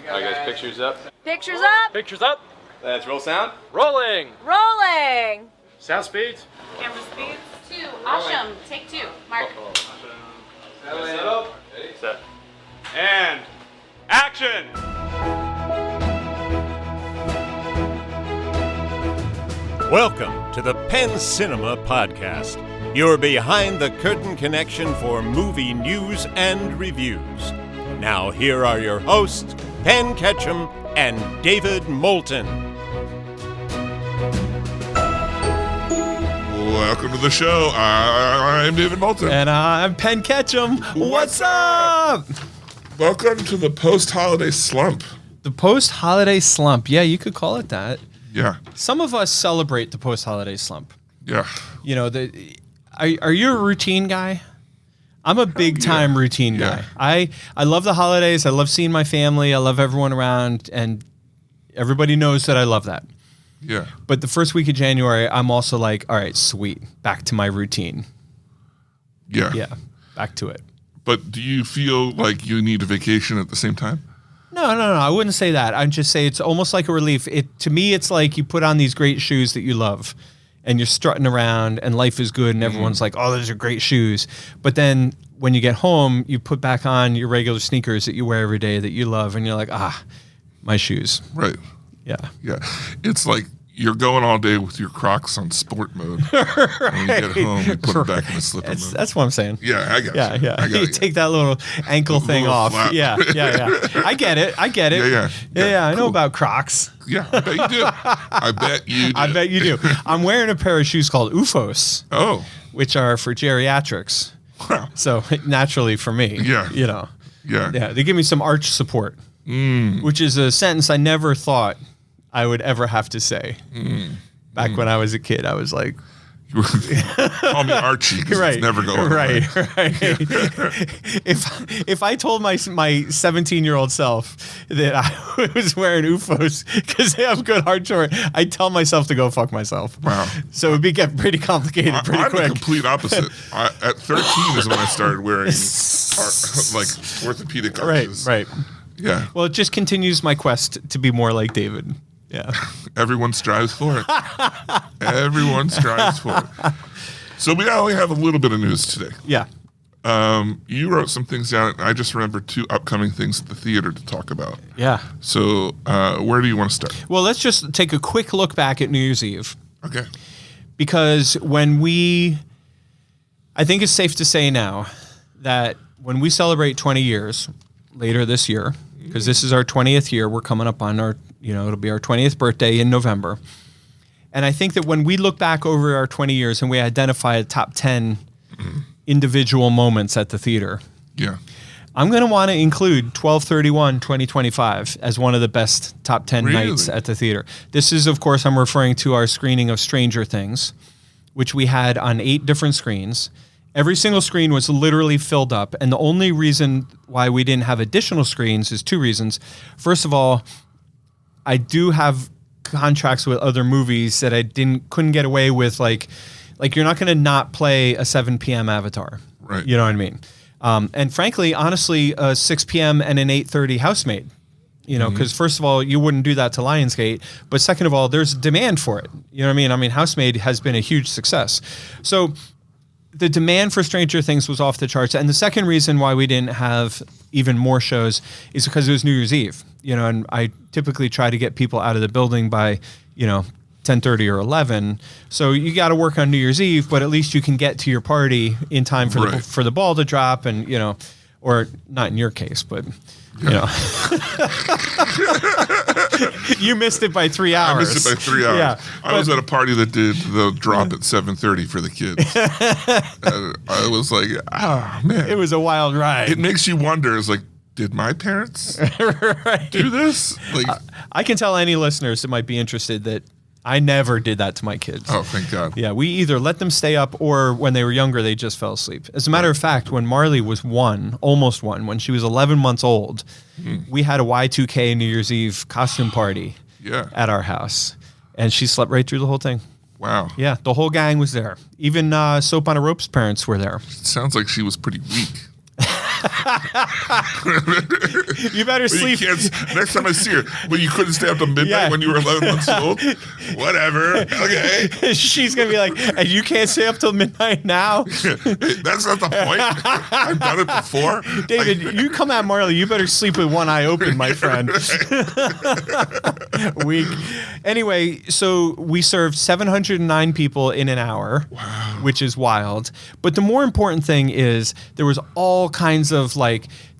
All right, guys, pictures up. Pictures up. Pictures up. Let's roll sound. Rolling. Rolling. Sound speeds. Camera speeds. 2. Asham. Take 2. Mark. Set. And action. Welcome to the Penn Cinema Podcast, your behind-the-curtain connection for movie news and reviews. Now here are your hosts, Penn Ketchum and David Moulton. Welcome to the show. I'm David Moulton. And I'm Penn Ketchum. What's up? Welcome to the post-holiday slump. The post-holiday slump. Yeah, you could call it that. Yeah. Some of us celebrate the post-holiday slump. Yeah. You know, are you a routine guy? I'm a big-time routine guy. I love the holidays. I love seeing my family. I love everyone around, and everybody knows that I love that. Yeah. But the first week of January, I'm also like, all right, sweet, back to my routine. Yeah. Yeah, back to it. But do you feel like you need a vacation at the same time? No, I wouldn't say that. I'd just say it's almost like a relief. To me, it's like you put on these great shoes that you love, and you're strutting around, and life is good, and everyone's like, oh, those are great shoes. But then when you get home, you put back on your regular sneakers that you wear every day that you love, and you're like, my shoes. Right. Yeah. Yeah. It's like you're going all day with your Crocs on sport mode. Right. When you get home, you put them back in the slipper mode. That's what I'm saying. Yeah, I got you. Yeah. I got You take that little ankle thing little off. flap. Yeah. I get it. Yeah. I know Cool. about Crocs. Yeah, I bet you do. I bet you do. I bet you do. I'm wearing a pair of shoes called UFOs, Oh. which are for geriatrics. Wow. So naturally for me, Yeah. you know, Yeah. they give me some arch support, which is a sentence I never thought I would ever have to say. Back when I was a kid, I was like, Call me Archie because it's never going away. Right. If I told my 17-year-old self that I was wearing UFOs because they have good hard short, I'd tell myself to go fuck myself. Wow. So it'd get pretty complicated pretty I'm quick. the complete opposite. At 13 is when I started wearing like orthopedic arches. Right. Yeah. Well, it just continues my quest to be more like David. Yeah. Everyone strives for it. Everyone strives for it. So we only have a little bit of news today. Yeah. You wrote some things down. I just remembered 2 upcoming things at the theater to talk about. Yeah. So where do you want to start? Well, let's just take a quick look back at New Year's Eve. Okay. Because I think it's safe to say now that when we celebrate 20 years later this year, because this is our 20th year, we're coming up on it'll be our 20th birthday in November. And I think that when we look back over our 20 years and we identify a top 10 individual moments at the theater, Yeah. I'm going to want to include 12/31/2025 as one of the best top 10 nights at the theater. This is, of course, I'm referring to our screening of Stranger Things, which we had on 8 different screens. Every single screen was literally filled up. And the only reason why we didn't have additional screens is 2 reasons. First of all, I do have contracts with other movies that I couldn't get away with. Like you're not going to not play a 7 p.m. Avatar. Right. You know what I mean? And frankly, honestly, a 6 p.m. and an 8:30 Housemaid. You know, because first of all, you wouldn't do that to Lionsgate. But second of all, there's demand for it. You know what I mean? I mean, Housemaid has been a huge success. So the demand for Stranger Things was off the charts. And the second reason why we didn't have even more shows is because it was New Year's Eve. You know, and I typically try to get people out of the building by, 10:30 or 11. So you got to work on New Year's Eve, but at least you can get to your party in time for the ball to drop, and or not in your case, but you missed it by 3 hours. I missed it by 3 hours. Yeah, I was at a party that did the drop at 7:30 for the kids. And I was like, man. It was a wild ride. It makes you wonder, it's like, did my parents do this? Like, I can tell any listeners that might be interested that I never did that to my kids. oh, thank God. Yeah, we either let them stay up or when they were younger, they just fell asleep. As a matter of fact, when Marley was almost 1, when she was 11 months old, we had a Y2K New Year's Eve costume party at our house. And she slept right through the whole thing. Wow. Yeah, the whole gang was there. Even Soap on a Rope's parents were there. Sounds like she was pretty weak. You better But you sleep. can't, next time I see her, well, you couldn't stay up till midnight Yeah. when you were 11 months old? Whatever. Okay. She's gonna be like, and you can't stay up till midnight now, That's not the point. I've done it before. David. You come at Marley. You better sleep with one eye open, my friend. Weak. Anyway, so we served 709 people in an hour, which is wild. But the more important thing is there was all kinds of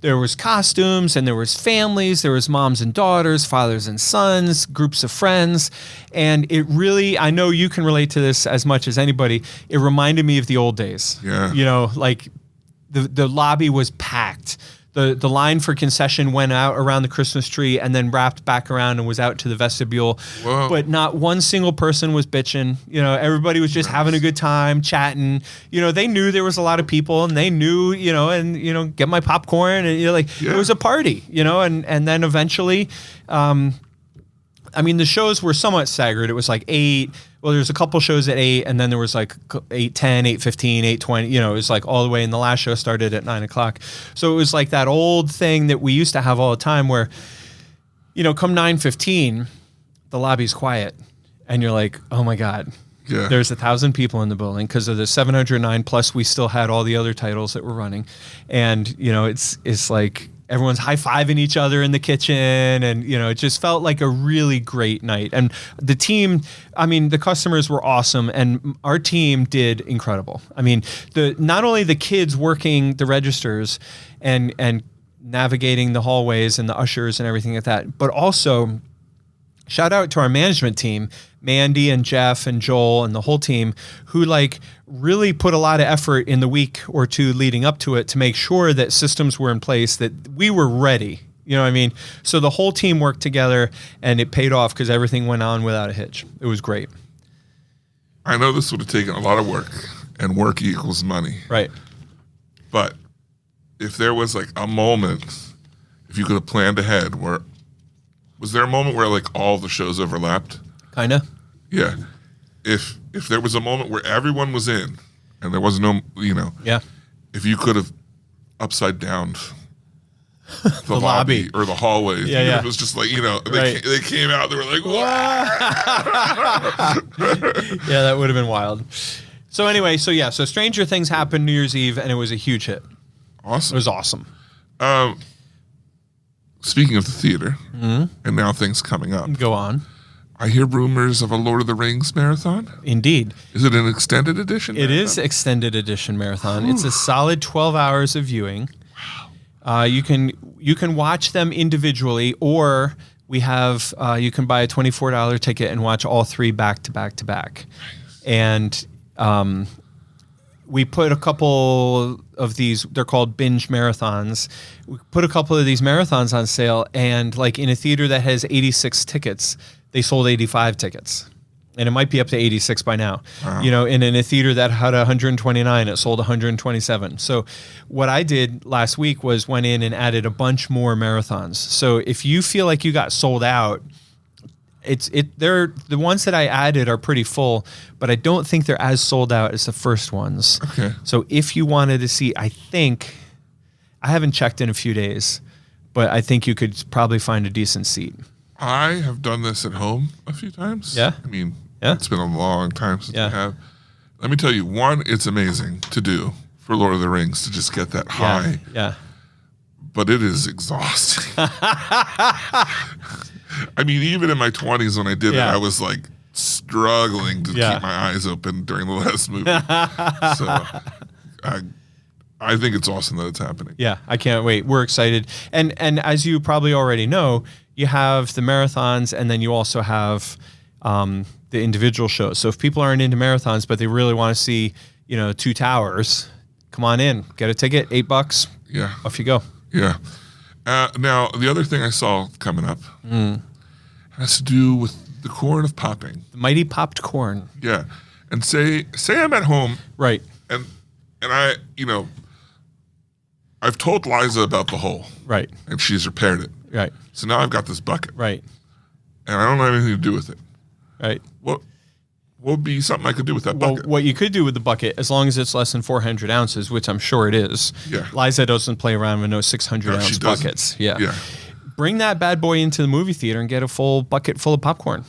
there was costumes and there was families, there was moms and daughters, fathers and sons, groups of friends. And it really, I know you can relate to this as much as anybody. It reminded me of the old days. Yeah. You know, like the lobby was packed. The line for concession went out around the Christmas tree and then wrapped back around and was out to the vestibule. Whoa. But not one single person was bitching. You know, everybody was just having a good time, chatting. You know, they knew there was a lot of people and they knew, get my popcorn and it was a party, and then eventually, the shows were somewhat staggered. It was like 8. Well, there's a couple shows at 8, and then there was like 8:10, 8:15, 8:20. It was like all the way. And the last show started at 9 o'clock. So it was like that old thing that we used to have all the time, where, come 9:15, the lobby's quiet, and you're like, oh my god, there's 1,000 people in the building because of the 709. Plus, we still had all the other titles that were running, and it's like everyone's high-fiving each other in the kitchen, and it just felt like a really great night. And the team, the customers were awesome, and our team did incredible. Not only the kids working the registers and navigating the hallways and the ushers and everything like that, but also shout out to our management team, Mandy and Jeff and Joel and the whole team, who really put a lot of effort in the week or two leading up to it to make sure that systems were in place, that we were ready. You know what I mean? So the whole team worked together, and it paid off because everything went on without a hitch. It was great. I know this would have taken a lot of work, and work equals money. Right. But if there was a moment, if you could have planned ahead, was there a moment where all the shows overlapped? Kinda. Yeah. If there was a moment where everyone was in and there was no, Yeah. if you could have upside down the lobby. lobby or the hallways, Yeah, even yeah. if it was just Right. they came out, they were like, "Whoa." Yeah, that would have been wild. So anyway, so Stranger Things happened New Year's Eve, and it was a huge hit. It Awesome. was awesome. Speaking of the theater, Mm-hmm. and now things coming up, Go on. I hear rumors of a Lord of the Rings marathon. Indeed. Is it an extended edition? It marathon? is extended edition marathon. It's a solid 12 hours of viewing. You can watch them individually, or we have you can buy a $24 ticket and watch all 3 back to back to back. And we put a couple of these, they're called binge marathons. We put a couple of these marathons on sale, and in a theater that has 86 tickets, they sold 85 tickets. And it might be up to 86 by now. Wow. And in a theater that had 129, it sold 127. So what I did last week was went in and added a bunch more marathons. So if you feel like you got sold out, they're the ones that I added are pretty full, but I don't think they're as sold out as the first ones. Okay. So if you wanted to see, I haven't checked in a few days, but I think you could probably find a decent seat. I have done this at home a few times. Yeah? Yeah. It's been a long time since Yeah. I have. Let me tell you, one, it's amazing to do for Lord of the Rings to just get that high, Yeah. but it is exhausting. Even in my 20s when I did it, Yeah. I was struggling to Yeah. keep my eyes open during the last movie. So I think it's awesome that it's happening. Yeah, I can't wait. We're excited. And as you probably already know, you have the marathons, and then you also have the individual shows. So if people aren't into marathons, but they really want to see, 2 towers, come on in, get a ticket, $8. Yeah. Off you go. Yeah. Now, the other thing I saw coming up has to do with the corn of popping. The mighty popped corn. Yeah. And say I'm at home Right. and I, I've told Liza about the hole Right. and she's repaired it. Right. So now I've got this bucket Right. and I don't have anything to do with it. Right. What what would be something I could do with that Well, bucket? what you could do with the bucket, as long as it's less than 400 ounces, which I'm sure it is. Yeah. Liza doesn't play around with no 600 No, she ounce doesn't. buckets. Yeah. Yeah. Bring that bad boy into the movie theater and get a full bucket full of popcorn.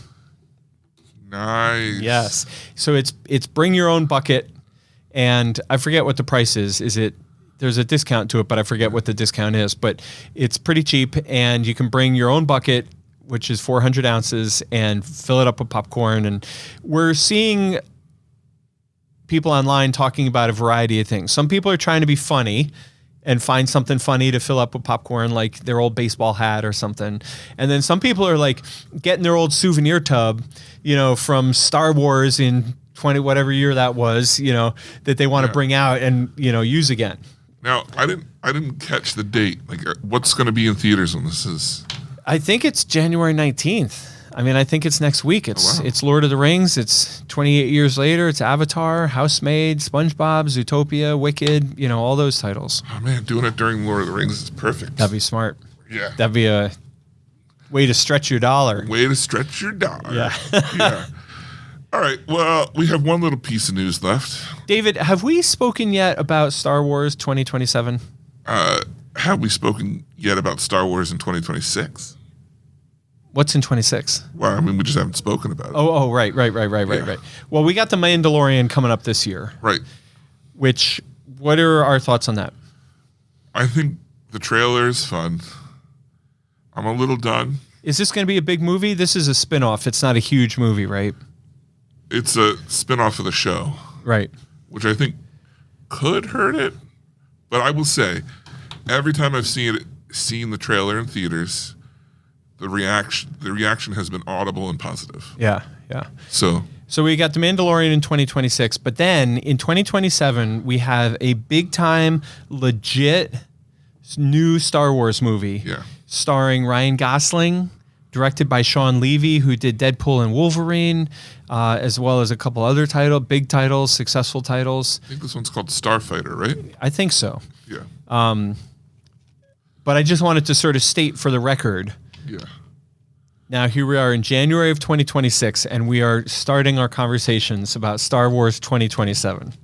Nice. Yes. So it's bring your own bucket, and I forget what the price is. There's a discount to it, but I forget what the discount is. But it's pretty cheap, and you can bring your own bucket, which is 400 ounces, and fill it up with popcorn. And we're seeing people online talking about a variety of things. Some people are trying to be funny and find something funny to fill up with popcorn, like their old baseball hat or something. And then some people are like getting their old souvenir tub, from Star Wars in 20 whatever year that was, that they want to bring out and, use again. Now, I didn't catch the date. Like, what's going to be in theaters when this is? I think it's January 19th. I think it's next week. It's Lord of the Rings. It's 28 years later. It's Avatar, Housemaid, SpongeBob, Zootopia, Wicked, all those titles. Oh man, doing it during Lord of the Rings is perfect. That'd be smart. Yeah. That'd be a way to stretch your dollar. Way to stretch your dollar. Yeah. Yeah. All right. Well, we have one little piece of news left. David, have we spoken yet about Star Wars 2027? Have we spoken yet about Star Wars in 2026? What's in 26? Well, we just haven't spoken about it. Oh, right. Well, we got The Mandalorian coming up this year. Right. What are our thoughts on that? I think the trailer is fun. I'm a little done. Is this going to be a big movie? This is a spin-off. It's not a huge movie, right? It's a spin-off of the show, Right. which I think could hurt it. But I will say, every time I've seen the trailer in theaters, the reaction has been audible and positive. Yeah. So So we got The Mandalorian in 2026, but then in 2027, we have a big-time, legit new Star Wars movie starring Ryan Gosling, directed by Sean Levy, who did Deadpool and Wolverine, as well as a couple other big titles, successful titles. I think this one's called Starfighter, right? I think so. Yeah. But I just wanted to sort of state for the record, Yeah. now here we are in January of 2026, and we are starting our conversations about Star Wars 2027.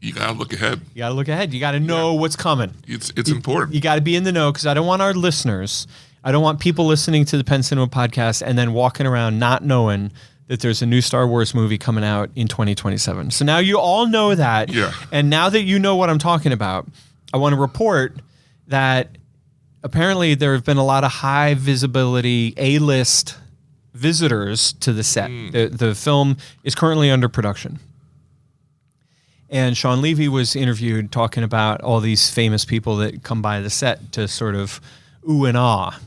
You gotta look ahead. You got to look ahead. You got to know what's coming. It's important. You got to be in the know, because I don't want our listeners, I don't want people listening to the Penn Cinema podcast and then walking around not knowing that there's a new Star Wars movie coming out in 2027. So now you all know that. Yeah. And now that you know what I'm talking about, I want to report that apparently there have been a lot of high visibility A-list visitors to the set. The film is currently under production. And Sean Levy was interviewed talking about all these famous people that come by the set to sort of ooh and ah,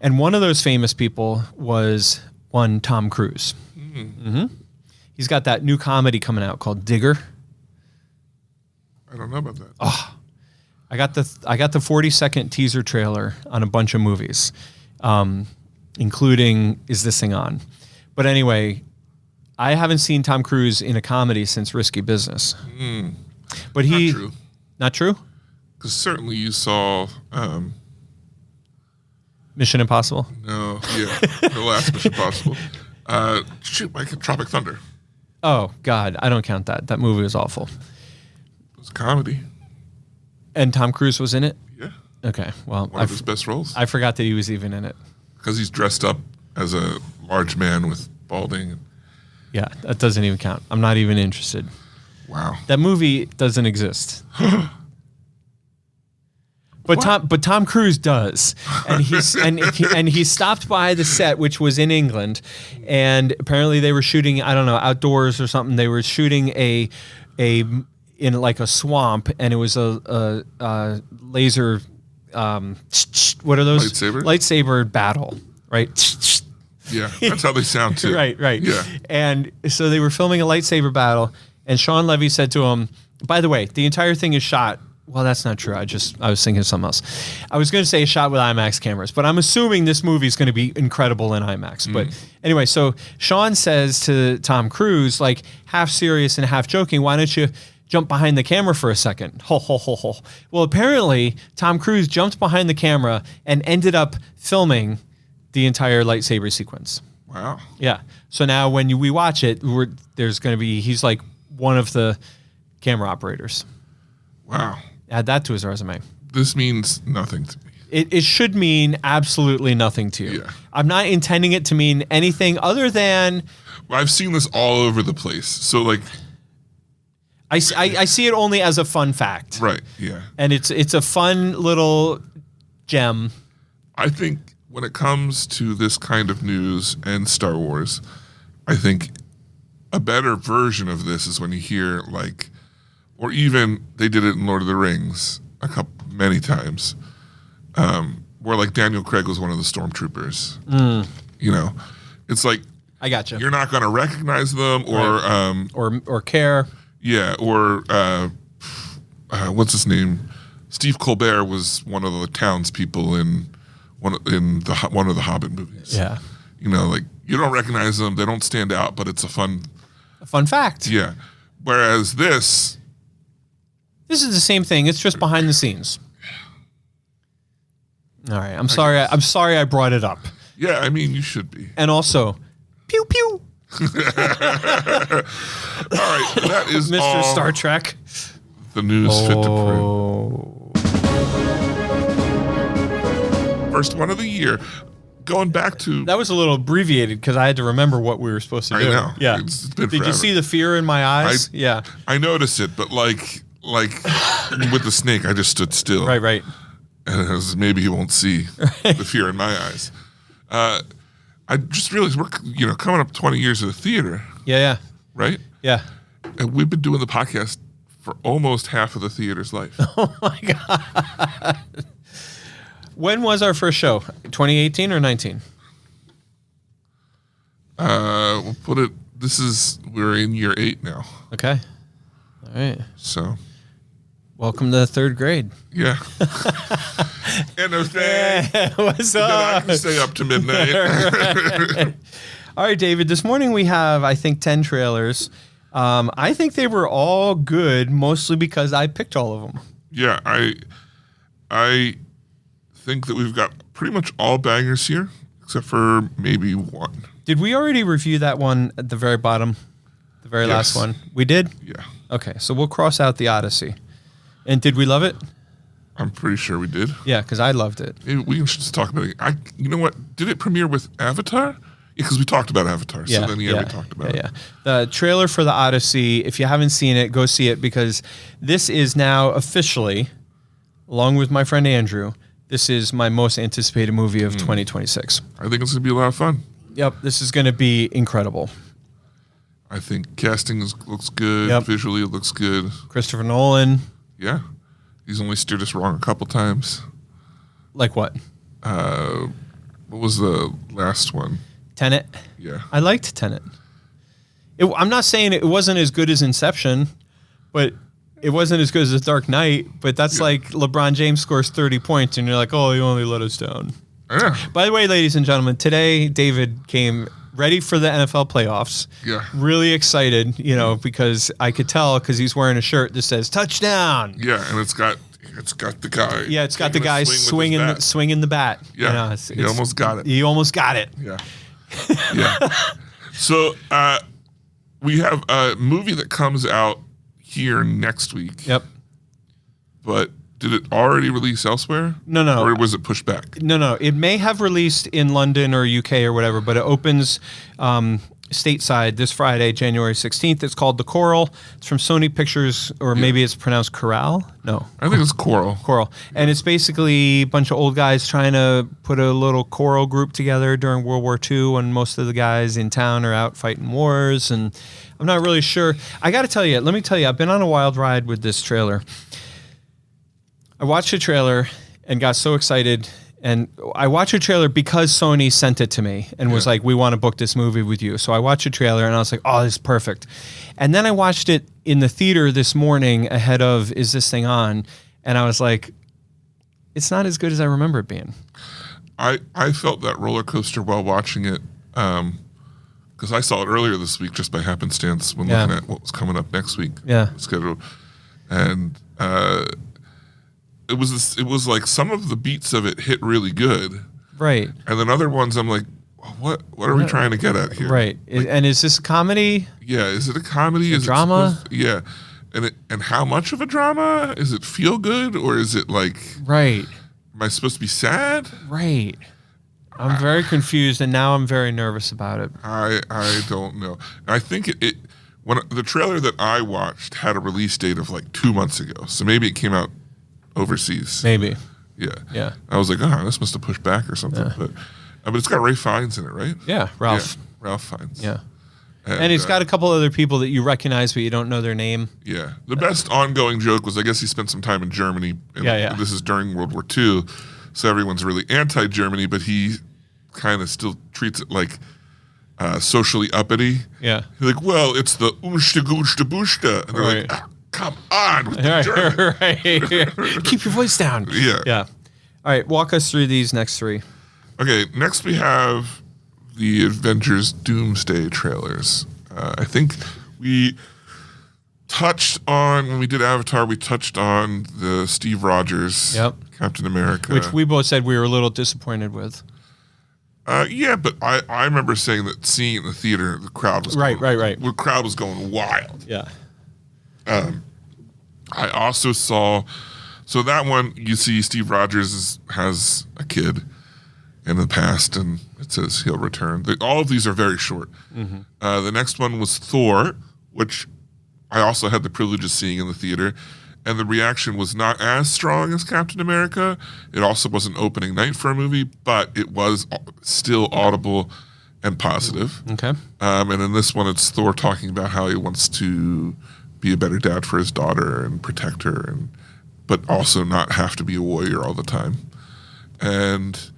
And one of those famous people was one Tom Cruise. Mm-hmm. He's got that new comedy coming out called Digger. I don't know about that. Oh, I got the 40-second teaser trailer on a bunch of movies, including Is This Thing On? But anyway, I haven't seen Tom Cruise in a comedy since Risky Business. But Not true. Not true? Because certainly you saw, Mission Impossible? the last Mission Impossible. Tropic Thunder. Oh, God, I don't count that. That movie was awful. It was a comedy. And Tom Cruise was in it? Yeah. Okay, well, One of his best roles. I forgot that he was even in it. Because he's dressed up as a large man with balding. Yeah, that doesn't even count. I'm not even interested. Wow. That movie doesn't exist. But Tom Cruise does, and he stopped by the set, which was in England, and apparently they were shooting, I don't know, outdoors or something. They were shooting in like a swamp, and it was a laser. What are those? Lightsaber battle, right? Yeah, that's how they sound too. Right. Yeah. And so they were filming a lightsaber battle, and Sean Levy said to him, by the way, the entire thing is shot. Well, that's not true. I was thinking of something else. I was going to say shot with IMAX cameras, but I'm assuming this movie is going to be incredible in IMAX. But anyway, so Sean says to Tom Cruise, like half serious and half joking, why don't you jump behind the camera for a second? Ho, ho, ho, ho. Well, apparently Tom Cruise jumped behind the camera and ended up filming the entire lightsaber sequence. Wow. Yeah. So now when we watch it, he's like one of the camera operators. Wow. Add that to his resume. This means nothing to me. It should mean absolutely nothing to you. Yeah. I'm not intending it to mean anything other than Well, I've seen this all over the place. So like, I see it only as a fun fact. right. Yeah. And it's a fun little gem. I think when it comes to this kind of news and Star Wars, I think a better version of this is when you hear like, or even they did it in Lord of the Rings many times, where like Daniel Craig was one of the stormtroopers. You know, it's like I got you. you're not going to recognize them, Or care. yeah, or what's his name? Steve Colbert was one of the townspeople in one of the Hobbit movies. Yeah. You know, like you don't recognize them, they don't stand out, but it's a fun, fact. yeah. Whereas this This is the same thing. It's just behind the scenes. All right. I'm sorry I brought it up. yeah, I mean, you should be. And also, pew pew. All right, that is Mr. all Star Trek. the news fit to print. Oh. First one of the year. Going back to That was a little abbreviated because I had to remember what we were supposed to I do. know. Yeah. It's been Did you forever. see the fear in my eyes? Yeah. I noticed it, but like with the snake, I just stood still. Right. And it was, maybe he won't see the fear in my eyes. I just realized we're coming up 20 years of the theater, Yeah. right? Yeah. And we've been doing the podcast for almost half of the theater's life. When was our first show? 2018 or 19? We'll put it. We're in year 8 now. Okay. All right. So Welcome to third grade. yeah. And no thing. What's Then I up? can stay up to midnight. All right, David. This morning we have, I think, 10 trailers. I think they were all good, mostly because I picked all of them. Yeah, I think that we've got pretty much all bangers here, except for maybe one. Did we already review that one at the very bottom? The very last Yes. one? We did? Yeah, Okay, so we'll cross out the Odyssey. And did we love it? I'm pretty sure we did. Yeah, because I loved it. Maybe we should just talk about it. You know what? Did it premiere with Avatar? Yeah, because we talked about Avatar. So then, we talked about it. Yeah. The trailer for the Odyssey, if you haven't seen it, go see it because this is now officially, along with my friend Andrew, this is my most anticipated movie of 2026. I think it's going to be a lot of fun. Yep, this is going to be incredible. I think casting looks good. Yep. Visually, it looks good. Christopher Nolan, Yeah. He's only steered us wrong a couple times. like what? What was the last one? Tenet. Yeah. I liked Tenet. I'm not saying it wasn't as good as Inception, but it wasn't as good as The Dark Knight. But that's like LeBron James scores 30 points, and you're like, oh, you only let us down. Yeah. By the way, ladies and gentlemen, today David came ready for the NFL playoffs. Yeah. Really excited, because I could tell because he's wearing a shirt that says touchdown. Yeah, and it's got the guy. Yeah, it's got the taking a guy swing with his bat. swinging the bat. Yeah, he almost got it. He almost got it. Yeah. Yeah. So we have a movie that comes out here next week. Yep. But did it already release elsewhere? No. Or was it pushed back? No. It may have released in London or UK or whatever, but it opens stateside this Friday, January 16th. It's called The Coral. It's from Sony Pictures, or maybe it's pronounced Corral. No. I think it's Coral. Coral. And it's basically a bunch of old guys trying to put a little choral group together during World War II when most of the guys in town are out fighting wars. And I'm not really sure. I got to tell you, let me tell you, I've been on a wild ride with this trailer. I watched the trailer and got so excited. And I watched the trailer because Sony sent it to me and was like, we want to book this movie with you. So I watched the trailer and I was like, oh, this is perfect. And then I watched it in the theater this morning ahead of Is This Thing On? And I was like, it's not as good as I remember it being. I felt that roller coaster while watching it because I saw it earlier this week just by happenstance when looking at what was coming up next week. Yeah. Schedule. And it was like some of the beats of it hit really good. Right. And then other ones I'm like, what are we trying to get at here? Right. And is this a comedy? Yeah, is it a comedy? Is drama? Yeah. And how much of a drama? Is it feel good or is it like Right. am I supposed to be sad? Right. I'm very confused, and now I'm very nervous about it. I don't know. I think it when the trailer that I watched had a release date of like 2 months ago, so maybe it came out overseas. Maybe. Yeah. Yeah. I was like, this must have pushed back or something. But it's got Ray Fiennes in it, right? Yeah, Ralph. Yeah, Ralph Fiennes. Yeah. And it's got a couple other people that you recognize, but you don't know their name. Yeah. The best ongoing joke was I guess he spent some time in Germany. And Yeah. This is during World War II, so everyone's really anti-Germany, but he kind of still treats it like socially uppity. Yeah. He's like, well, it's the Unste Gunste Buste. And they're Right. like, come on with the German. Right. Keep your voice down. Yeah. Yeah. All right, walk us through these next three. Okay, next we have the Avengers Doomsday trailers. I think we touched on, when we did Avatar, we touched on the Steve Rogers Captain America. Which we both said we were a little disappointed with. Yeah, but I remember saying that seeing it in the theater, the crowd was Right. The crowd was going wild. Yeah. I also saw, so that one you see Steve Rogers has a kid in the past, and it says he'll return. All of these are very short. The next one was Thor, which I also had the privilege of seeing in the theater, and the reaction was not as strong as Captain America. It also was an opening night for a movie, but it was still audible and positive. Okay. And in this one, it's Thor talking about how he wants to be a better dad for his daughter and protect her, but also not have to be a warrior all the time. And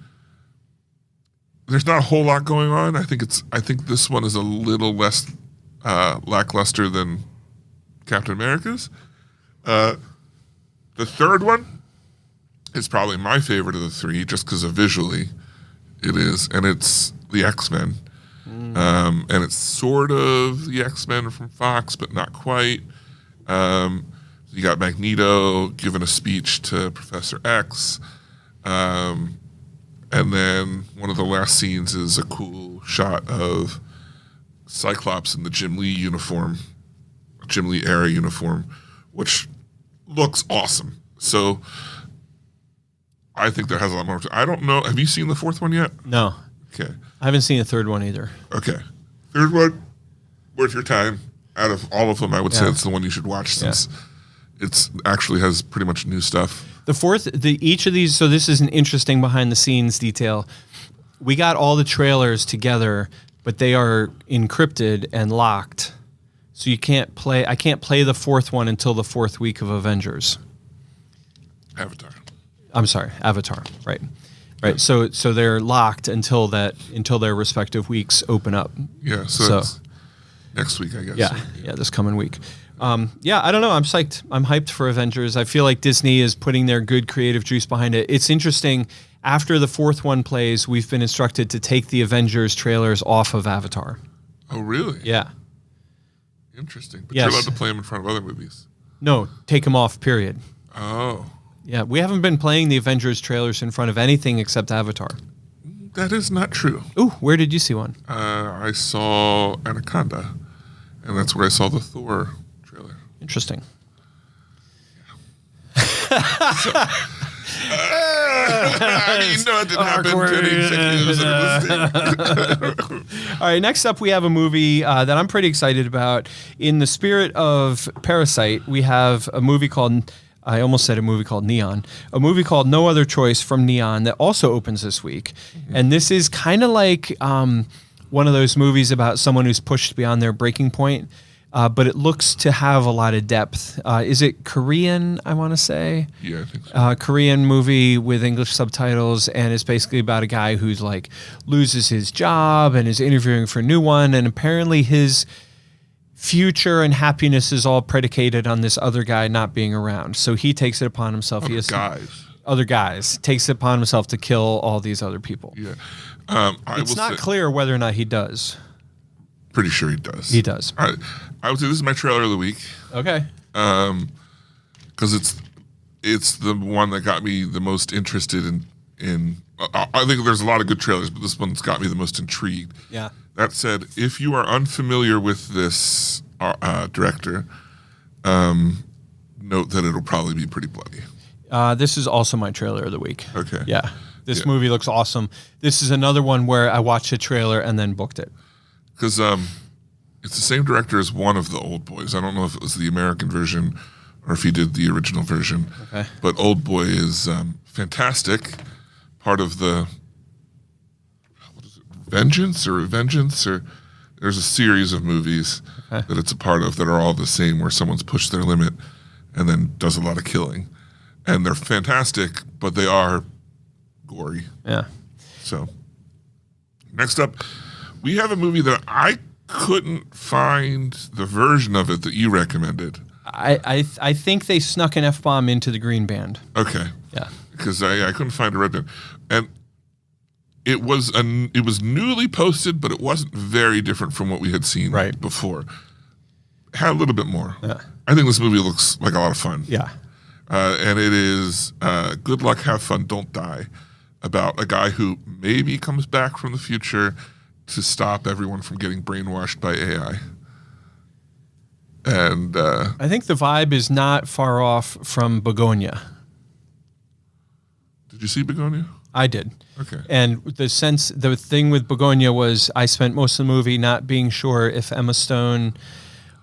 there's not a whole lot going on. I think this one is a little less lackluster than Captain America's. The third one is probably my favorite of the three, just because of visually it is, and it's the X-Men. And it's sort of the X-Men from Fox, but not quite. You got Magneto giving a speech to Professor X. And then one of the last scenes is a cool shot of Cyclops in the Jim Lee uniform, Jim Lee era uniform, which looks awesome. So I think there has a lot more. I don't know. Have you seen the fourth one yet? No. Okay. I haven't seen the third one either. Okay. Third one, worth your time. Out of all of them, I would say it's the one you should watch since it's actually has pretty much new stuff. The fourth, each of these, so this is an interesting behind the scenes detail. We got all the trailers together, but they are encrypted and locked. So I can't play the fourth one until the fourth week of Avengers. Avatar. I'm sorry, Avatar. Right. Right. So they're locked until their respective weeks open up. Yeah, so it's next week, I guess. Yeah, this coming week. I don't know. I'm psyched. I'm hyped for Avengers. I feel like Disney is putting their good creative juice behind it. It's interesting. After the fourth one plays, we've been instructed to take the Avengers trailers off of Avatar. Oh, really? Yeah. Interesting. But Yes. you're allowed to play them in front of other movies. No, take them off, period. Oh. Yeah, we haven't been playing the Avengers trailers in front of anything except Avatar. That is not true. Ooh, where did you see one? I saw Anaconda, and that's where I saw the Thor trailer. Interesting. It didn't happen to any executives. All right, next up we have a movie that I'm pretty excited about. In the spirit of Parasite, we have a movie called, I almost said a movie called Neon, a movie called No Other Choice from Neon that also opens this week. And this is kind of like one of those movies about someone who's pushed beyond their breaking point. But it looks to have a lot of depth. Is it Korean, I want to say? Yeah, I think so. Korean movie with English subtitles, and it's basically about a guy who's like loses his job and is interviewing for a new one, and apparently his future and happiness is all predicated on this other guy not being around. So he takes it upon himself. Other guys takes it upon himself to kill all these other people. Yeah. It's not clear whether or not he does. Pretty sure he does. He does. All right. I would say this is my trailer of the week. Okay. Because it's the one that got me the most interested in I think there's a lot of good trailers, but this one's got me the most intrigued. Yeah. That said, if you are unfamiliar with this director, note that it'll probably be pretty bloody. This is also my trailer of the week. Okay. Yeah. This movie looks awesome. This is another one where I watched a trailer and then booked it. Because it's the same director as one of the Old Boys. I don't know if it was the American version or if he did the original version. Okay. But Old Boy is fantastic. Part of the Vengeance, or there's a series of movies that it's a part of that are all the same, where someone's pushed their limit and then does a lot of killing. And they're fantastic, but they are gory. Yeah. So, next up, we have a movie that I couldn't find the version of it that you recommended. I think they snuck an F-bomb into the Green Band. Okay. Yeah. Because I couldn't find a red band. And it was newly posted, but it wasn't very different from what we had seen before. Had a little bit more. Yeah. I think this movie looks like a lot of fun. Yeah. And it is Good Luck, Have Fun, Don't Die, about a guy who maybe comes back from the future to stop everyone from getting brainwashed by AI. And I think the vibe is not far off from Begonia. did you see Begonia? I did. Okay. And the thing with Begonia was I spent most of the movie not being sure if Emma Stone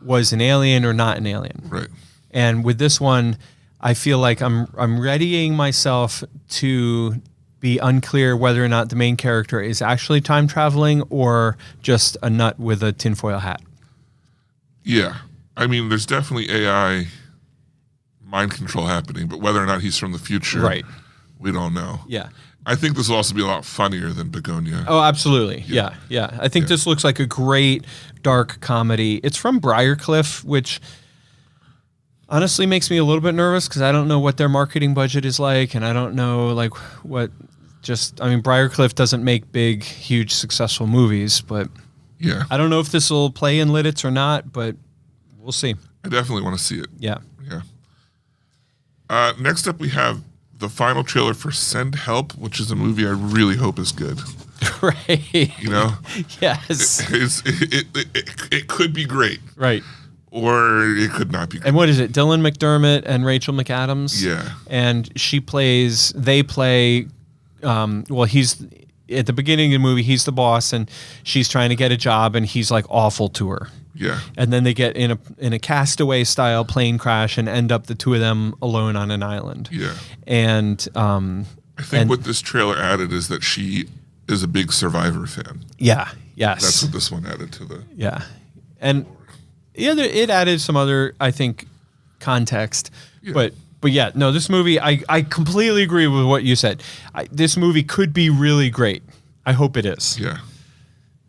was an alien or not an alien. Right. And with this one, I feel like I'm readying myself to be unclear whether or not the main character is actually time traveling or just a nut with a tinfoil hat. Yeah. I mean, there's definitely AI mind control happening, but whether or not he's from the future, we don't know. Yeah. I think this will also be a lot funnier than Begonia. Oh, absolutely. Yeah. I think this looks like a great dark comedy. It's from Briarcliff, which honestly makes me a little bit nervous because I don't know what their marketing budget is like, and I don't know Briarcliff doesn't make big, huge, successful movies, but Yeah. I don't know if this will play in Lidditz or not, but we'll see. I definitely want to see it. Yeah. Yeah. Next up, we have the final trailer for Send Help, which is a movie I really hope is good. Right. You know? Yes. It could be great. Right. Or it could not be good. And what is it? Dylan McDermott and Rachel McAdams? Yeah. And they play, he's, at the beginning of the movie, he's the boss and she's trying to get a job and he's like awful to her. Yeah. And then they get in a Castaway style plane crash and end up the two of them alone on an island. Yeah. And I think what this trailer added is that she is a big Survivor fan. Yeah. Yes. That's what this one added to the. Yeah. And it added some other, I think, context. Yeah. But yeah, no, this movie, I completely agree with what you said. This movie could be really great. I hope it is. Yeah.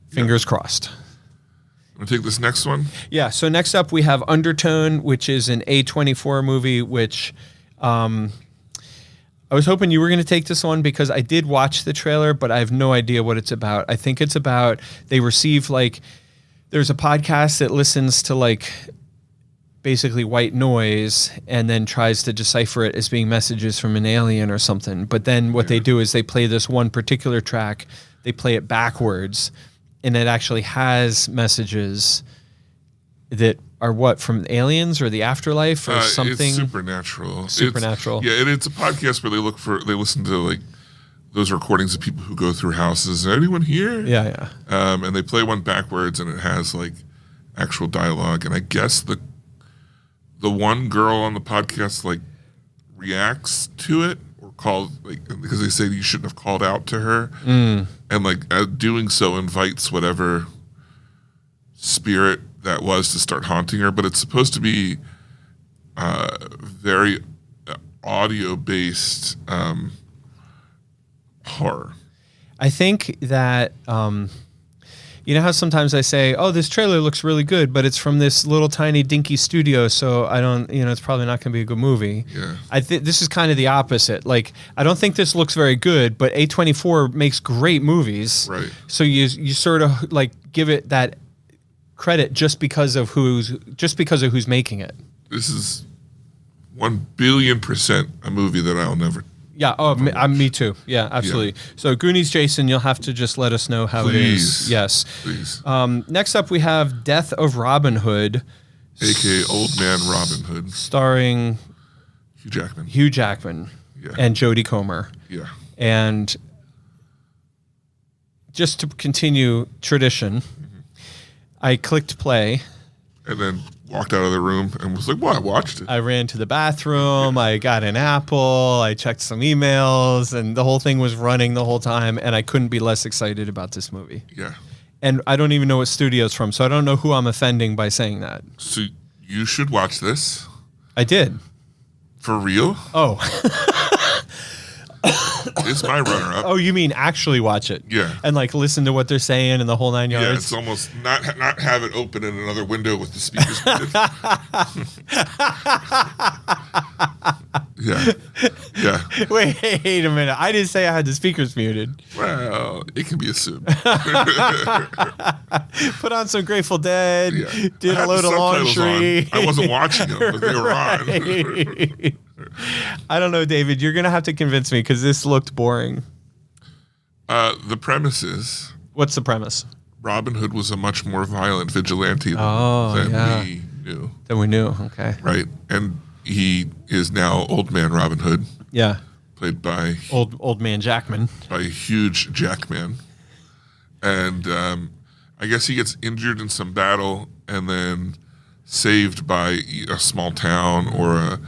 Fingers crossed. Want to take this next one? Yeah, so next up we have Undertone, which is an A24 movie, which I was hoping you were going to take this one because I did watch the trailer, but I have no idea what it's about. I think it's about, they receive there's a podcast that listens to basically white noise and then tries to decipher it as being messages from an alien or something. But then what they do is they play this one particular track, they play it backwards, and it actually has messages that are from aliens or the afterlife or something. It's supernatural. Supernatural. It's a podcast where they listen to those recordings of people who go through houses. Is anyone here? Yeah. And they play one backwards, and it has actual dialogue. And I guess the one girl on the podcast reacts to it or calls because they say you shouldn't have called out to her, and doing so invites whatever spirit that was to start haunting her. But it's supposed to be very audio based horror. I think that you know how sometimes I say, "Oh, this trailer looks really good," but it's from this little tiny dinky studio, so I don't, it's probably not going to be a good movie. Yeah. I think this is kind of the opposite. I don't think this looks very good, but A24 makes great movies. Right. So you sort of give it that credit just because of who's making it. This is 1,000,000,000% a movie that I'll never Yeah. Oh, me too. Yeah, absolutely. So Goonies, Jason, you'll have to just let us know how it is. Yes. Please. Next up, we have Death of Robin Hood, AKA Old Man Robin Hood. starring Hugh Jackman. Yeah. and Jodie Comer. Yeah. And just to continue tradition, I clicked play. And then walked out of the room and was like, well, I watched it. I ran to the bathroom. I got an apple. I checked some emails, and the whole thing was running the whole time. And I couldn't be less excited about this movie. Yeah. And I don't even know what studio it's from, so I don't know who I'm offending by saying that. So you should watch this. I did. For real? Oh. It's my runner-up. Oh, you mean actually watch it? Yeah. And like listen to what they're saying and the whole 9 yards? Yeah, it's almost not have it open in another window with the speakers muted. Yeah. Wait a minute. I didn't say I had the speakers muted. Well, it can be assumed. Put on some Grateful Dead. Yeah. Did I a had load the of subtitles laundry. on. I wasn't watching them, but they were on. Right. I don't know, David. You're going to have to convince me because this looked boring. The premise is What's the premise? Robin Hood was a much more violent vigilante Oh, than yeah. we knew. That we knew. Okay. Right? And he is now Old Man Robin Hood, Yeah. played by Old man Jackman. Huge Jackman. And I guess he gets injured in some battle and then saved by a small town or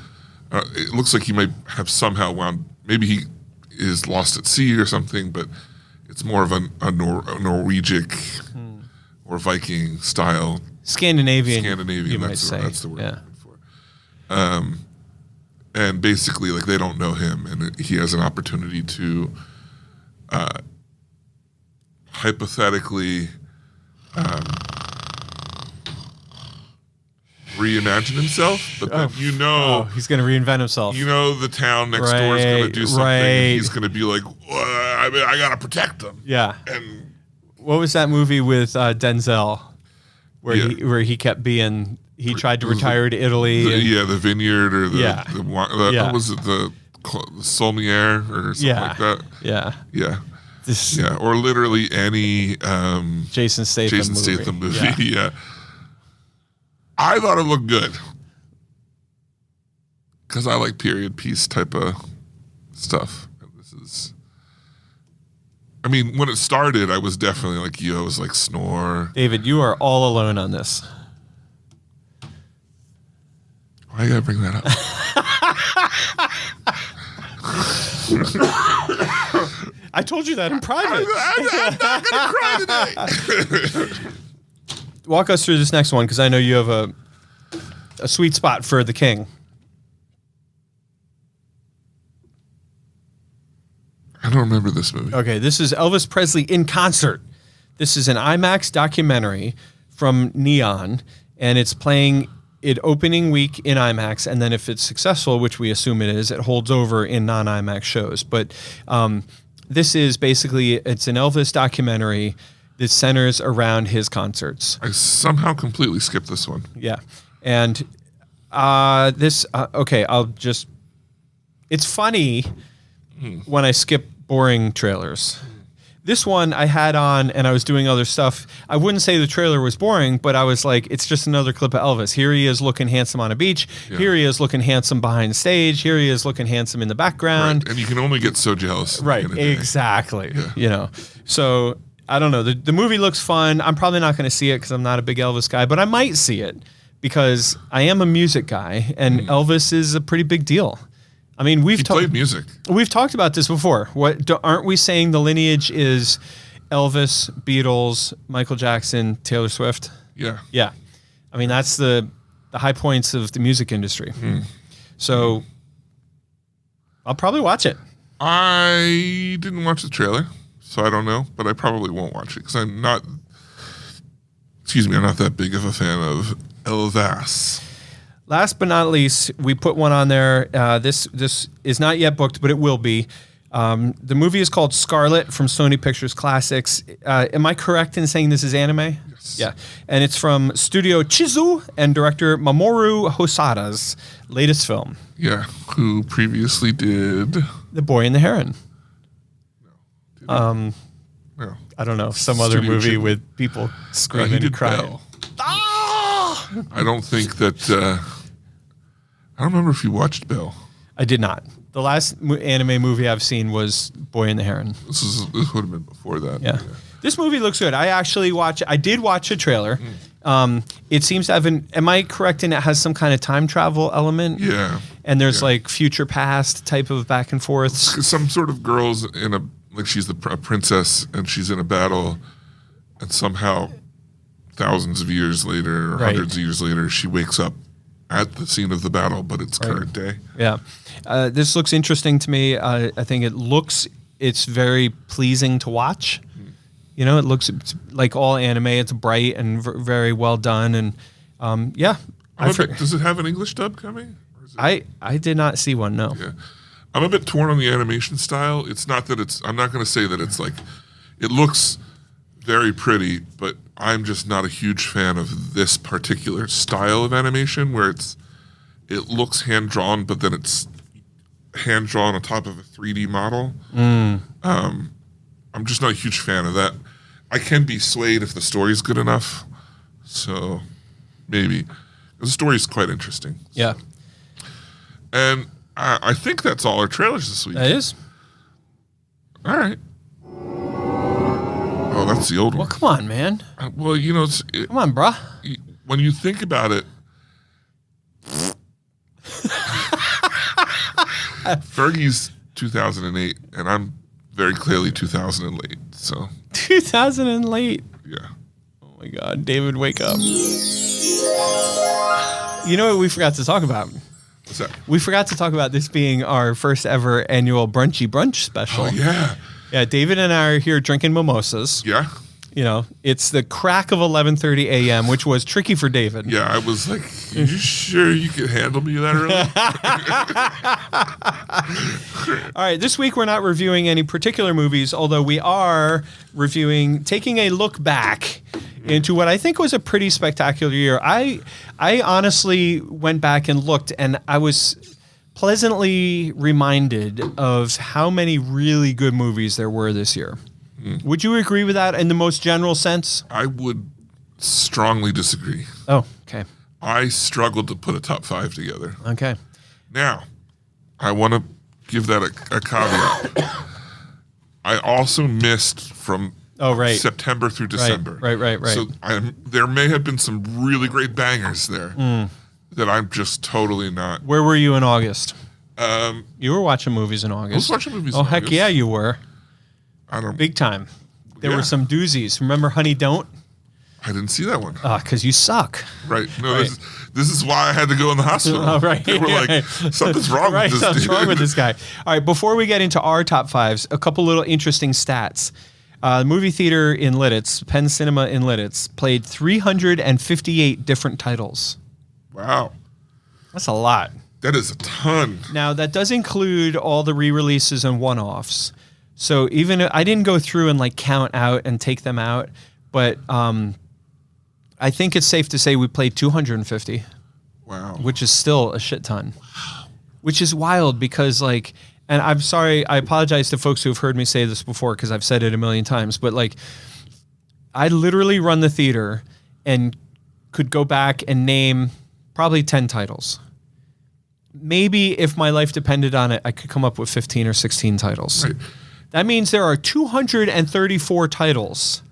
it looks like he might have somehow maybe he is lost at sea or something, but it's more of a Norwegic or Viking style. Scandinavian, you might that's say. That's the word Yeah. I'm looking for. And basically, like, they don't know him, and he has an opportunity to hypothetically reimagine himself, but then Oh, he's going to reinvent himself. the town next door is going to do something, and he's Right. going to be like, I got to protect them. Yeah. And What was that movie with Denzel where Yeah. where he kept being he tried to retire to Italy? and- the vineyard or Yeah. Yeah. what was it, the Saulnier or something like that? Yeah. Yeah. This Yeah. Or literally any Jason Statham movie. Yeah. Yeah. I thought it looked good because I like period piece type of stuff. And this is, I mean, when it started, I was definitely like you. I was like, snore. David, you are all alone on this. Why you gotta bring that up? I told you that in private. I'm not gonna cry today. Walk us through this next one because I know you have a sweet spot for the king. I don't remember this movie. Okay, this is Elvis Presley in concert. This is an IMAX documentary from Neon, and it's playing it opening week in IMAX, and then if it's successful, which we assume it is, it holds over in non-IMAX shows. But this is basically, it's an Elvis documentary that centers around his concerts. I somehow completely skipped this one. Yeah. And okay, it's funny when I skip boring trailers. This one I had on and I was doing other stuff. I wouldn't say the trailer was boring, but I was like, it's just another clip of Elvis. Here he is looking handsome on a beach. Yeah. Here he is looking handsome behind stage. Here he is looking handsome in the background. Right. And you can only get so jealous. Right, in a day. exactly. You know, so I don't know. The movie looks fun. I'm probably not going to see it because I'm not a big Elvis guy, but I might see it because I am a music guy, and Elvis is a pretty big deal. I mean, He played music. We've talked about this before. Aren't we saying the lineage is Elvis, Beatles, Michael Jackson, Taylor Swift? Yeah. Yeah, I mean that's the high points of the music industry. So I'll probably watch it. I didn't watch the trailer, so I don't know, but I probably won't watch it because I'm not that big of a fan of Elvis. Last but not least, we put one on there. This is not yet booked, but it will be. The movie is called Scarlet from Sony Pictures Classics. Am I correct in saying this is anime? Yes. Yeah. And it's from Studio Chizu and director Mamoru Hosada's latest film. Yeah, who previously did The Boy and the Heron. No. I don't know, some other Studio movie Ghibli. with people He screaming did and crying. Belle. I don't think that. I don't remember if you watched Belle. I did not. The last anime movie I've seen was Boy and the Heron. This would have been before that. Yeah. This movie looks good. I did watch a trailer. It seems to have am I correct in it has some kind of time travel element? Yeah. And there's Yeah. like future past type of back and forth. Some sort of girl's in she's a princess and she's in a battle, and somehow thousands of years later or Right. hundreds of years later she wakes up at the scene of the battle, but it's current day. Yeah. This looks interesting to me. I think it's very pleasing to watch. You know, it's like all anime. It's bright and very well done. And yeah. Does it have an English dub coming? Or is it- I did not see one, no. Yeah. I'm a bit torn on the animation style. It's not that I'm not going to say that it's like, it looks very pretty, but I'm just not a huge fan of this particular style of animation where it looks hand-drawn, but then it's hand-drawn on top of a 3D model. I'm just not a huge fan of that. I can be swayed if the story's good enough. So maybe. The story's quite interesting. Yeah. And I think that's all our trailers this week. That is? All right. Oh, that's the old Well, one. come on, man. Well, you know, Come on, bruh. when you think about it, Fergie's 2008, and I'm very clearly 2000 and late. So, 2000 and late. yeah. Oh my God, David, wake up. You know what we forgot to talk about? What's that? We forgot to talk about this being our first ever annual Brunchy Brunch special. Oh, yeah. Yeah, David and I are here drinking mimosas. Yeah. You know, it's the crack of 11:30 a.m., which was tricky for David. Yeah, I was like, you sure you could handle me that early? All right, this week we're not reviewing any particular movies, although we are taking a look back into what I think was a pretty spectacular year. I honestly went back and looked, and I was pleasantly reminded of how many really good movies there were this year. Would you agree with that in the most general sense? I would strongly disagree. Oh, okay. I struggled to put a top 5 together. Okay. Now, I want to give that a caveat. I also missed from September through December. Right. So there may have been some really great bangers there that I'm just totally not. Where were you in August? You were watching movies in August. I was watching movies Oh, in heck August. yeah, you were. I don't. Big time. There Yeah. were some doozies. Remember Honey Don't? I didn't see that one. Because you suck. Right. No, this is why I had to go in the hospital. Oh, right. They were like, something's wrong Right, with this something's dude. wrong with this guy. All right, before we get into our top fives, a couple little interesting stats. The movie theater in Lidditz, Penn Cinema in Lidditz, played 358 different titles. Wow. That's a lot. That is a ton. Now, that does include all the re-releases and one-offs. So even I didn't go through and like count out and take them out, but I think it's safe to say we played 250. Wow. Which is still a shit ton. Which is wild because like, and I'm sorry, I apologize to folks who've heard me say this before because I've said it a million times, but like, I literally run the theater and could go back and name probably 10 titles. Maybe if my life depended on it, I could come up with 15 or 16 titles. Right. That means there are 234 titles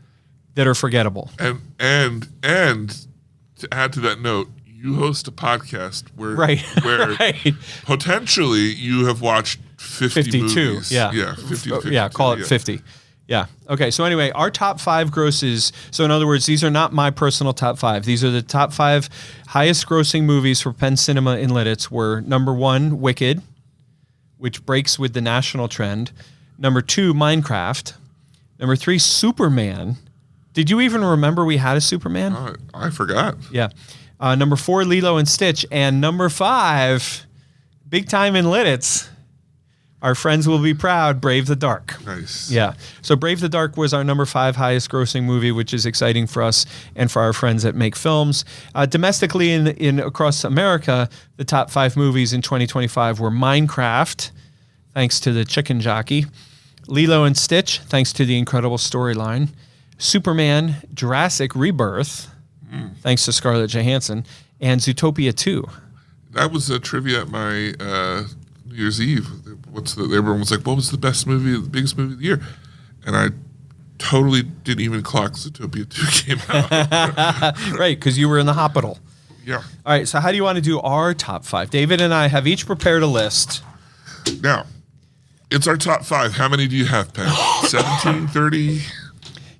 that are forgettable. And to add to that note, you host a podcast where where Right. potentially you have watched 52 movies. Yeah. Yeah, 50 to 52. Yeah, call it yeah. 50. Yeah. Okay, so anyway, our top 5 grosses. So in other words, these are not my personal top 5. These are the top 5 highest grossing movies for Penn Cinema in Lidditz were number 1, Wicked, which breaks with the national trend. Number 2, Minecraft. Number 3, Superman. Did you even remember we had a Superman? I forgot. Yeah. Number 4, Lilo and Stitch. And number 5, big time in Lidditz, our friends will be proud, Brave the Dark. Nice. Yeah. So Brave the Dark was our number 5 highest grossing movie, which is exciting for us and for our friends that make films. Domestically in across America, the top 5 movies in 2025 were Minecraft, thanks to the chicken jockey. Lilo and Stitch, thanks to the incredible storyline. Superman, Jurassic Rebirth, thanks to Scarlett Johansson. And Zootopia 2. That was a trivia at my New Year's Eve. Everyone was like, what was the best movie, the biggest movie of the year? And I totally didn't even clock Zootopia 2 came out. Right, because you were in the hospital. Yeah. All right, so how do you want to do our top 5? David and I have each prepared a list. Now, it's our top 5. How many do you have, Pat? 17, 30?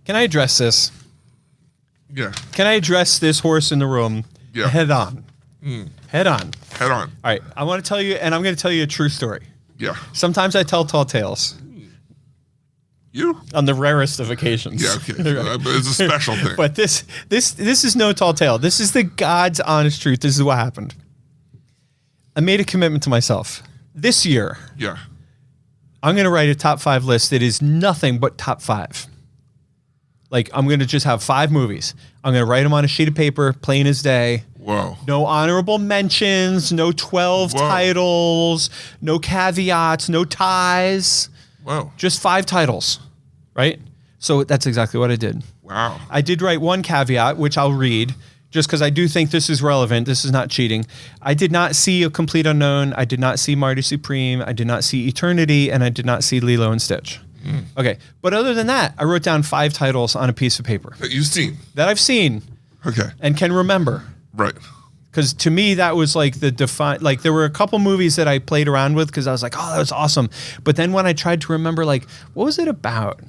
Can I address this? Yeah. Can I address this horse in the room Yeah. head on? Head on. Head on. All right, I want to tell you, and I'm going to tell you a true story. Yeah. Sometimes I tell tall tales You? on the rarest of occasions. Yeah, okay. It's a special thing. But this is no tall tale. This is the God's honest truth. This is what happened. I made a commitment to myself. This year, Yeah. I'm going to write a top 5 list that is nothing but top 5. Like, I'm going to just have 5 movies. I'm going to write them on a sheet of paper, plain as day. Whoa. No honorable mentions, no 12 Whoa. titles, no caveats, no ties. Whoa. Just 5 titles, right? So that's exactly what I did. Wow. I did write one caveat, which I'll read, just because I do think this is relevant. This is not cheating. I did not see A Complete Unknown. I did not see Marty Supreme. I did not see Eternity, and I did not see Lilo and Stitch. Okay, but other than that, I wrote down 5 titles on a piece of paper That you've seen. that I've seen Okay. and can remember. Right. Because to me, that was like the like there were a couple movies that I played around with because I was like, oh, that was awesome. But then when I tried to remember, like, what was it about?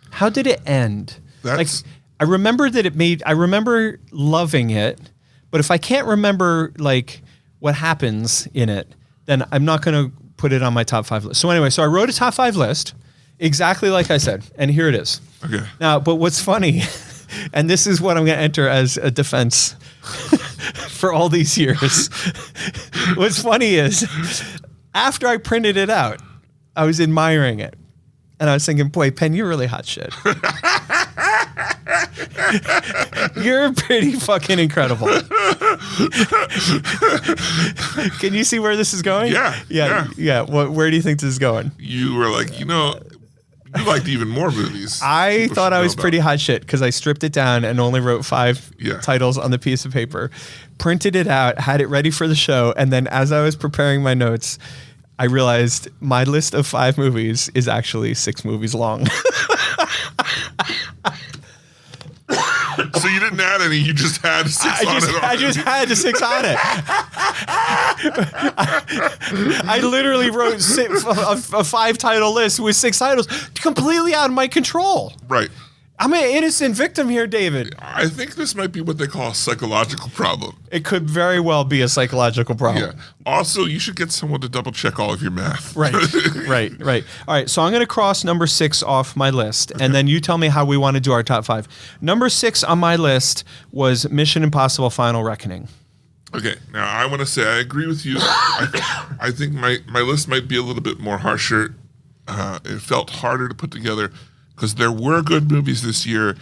How did it end? That's- Like, I remember that I remember loving it, but if I can't remember like what happens in it, then I'm not going to put it on my top 5 list. So anyway, so I wrote a top 5 list exactly like I said, and here it is. Okay. Now, but what's funny, and this is what I'm going to enter as a defense for all these years. What's funny is after I printed it out, I was admiring it. And I was thinking, boy, Penn, you're really hot shit. You're pretty fucking incredible. Can you see where this is going? Yeah. Where do you think this is going? You were like, you liked even more movies. I People thought should I know was about. pretty hot shit because I stripped it down and only wrote 5 titles on the piece of paper, printed it out, had it ready for the show, and then as I was preparing my notes, I realized my list of 5 movies is actually 6 movies long. So you didn't add any, you just had 6 on it. I just had the 6 on it. I literally wrote a 5 title list with 6 titles completely out of my control. Right. I'm an innocent victim here, David. I think this might be what they call a psychological problem. It could very well be a psychological problem. Yeah. Also, you should get someone to double check all of your math. Right. All right, so I'm going to cross number 6 off my list, and then you tell me how we want to do our top 5. Number 6 on my list was Mission Impossible Final Reckoning. Okay. Now, I want to say I agree with you. I think my list might be a little bit more harsher. It felt harder to put together because there were good movies this year,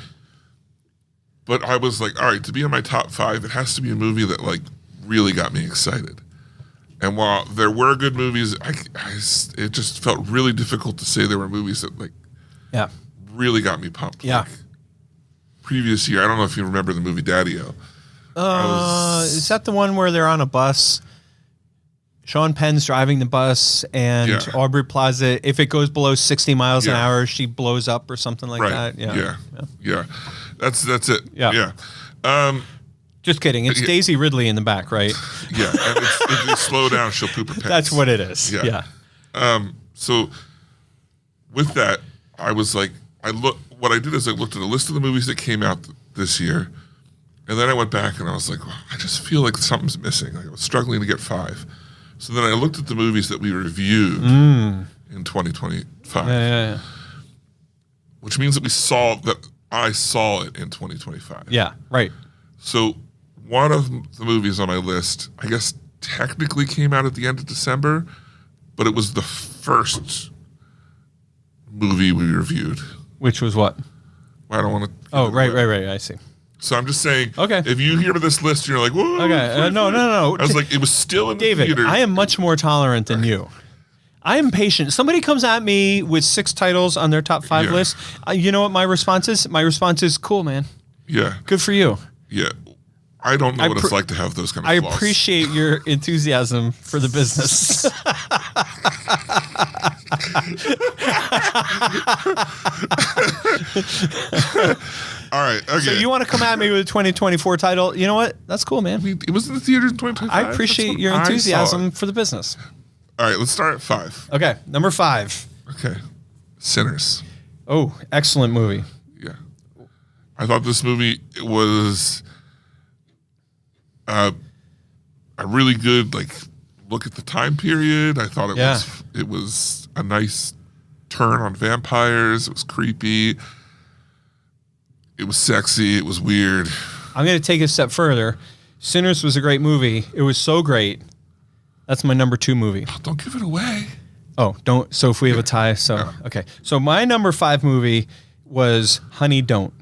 but I was like, all right, to be in my top 5, it has to be a movie that like really got me excited. And while there were good movies, it just felt really difficult to say there were movies that like really got me pumped. Yeah. Like, previous year, I don't know if you remember the movie Daddy-O. Is that the one where they're on a bus? Sean Penn's driving the bus, and Aubrey Plaza, if it goes below 60 miles an hour, she blows up or something like that. Yeah. That's it. Yeah. Just kidding. It's Daisy Ridley in the back, right? Yeah. And if they slow down, she'll poop her pants. That's what it is. Yeah. So with that, I was like, what I did is I looked at a list of the movies that came out this year, and then I went back and I was like, well, I just feel like something's missing. Like I was struggling to get 5. So then I looked at the movies that we reviewed in 2025, which means that I saw it in 2025. Yeah, right. So one of the movies on my list, I guess technically came out at the end of December, but it was the first movie we reviewed. Which was what? I don't want to. Oh, right. I see. So I'm just saying, okay, if you hear this list, you're like, whoa. Okay, no. I was like, it was still in David, the theater. I am much more tolerant than you. I am patient. Somebody comes at me with 6 titles on their top 5 Yeah. list. You know what my response is? My response is, cool, man. Yeah. Good for you. Yeah. I don't know I what it's pre- like to have those kind of I flaws. appreciate your enthusiasm for the business. All right. Okay. So you want to come at me with a 2024 title? You know what? That's cool, man. It was in the theaters in 2025. I appreciate your That's what I enthusiasm saw. for the business. All right. Let's start at 5. Okay, number 5. Okay. Sinners. Oh, excellent movie. Yeah. I thought this movie was a really good look at the time period. I thought it was a nice turn on vampires. It was creepy. It was sexy. It was weird. I'm going to take it a step further. Sinners was a great movie. It was so great. That's my number 2 movie. Don't give it away. Oh, don't. So if we have a tie, okay. So my number 5 movie was Honey, Don't.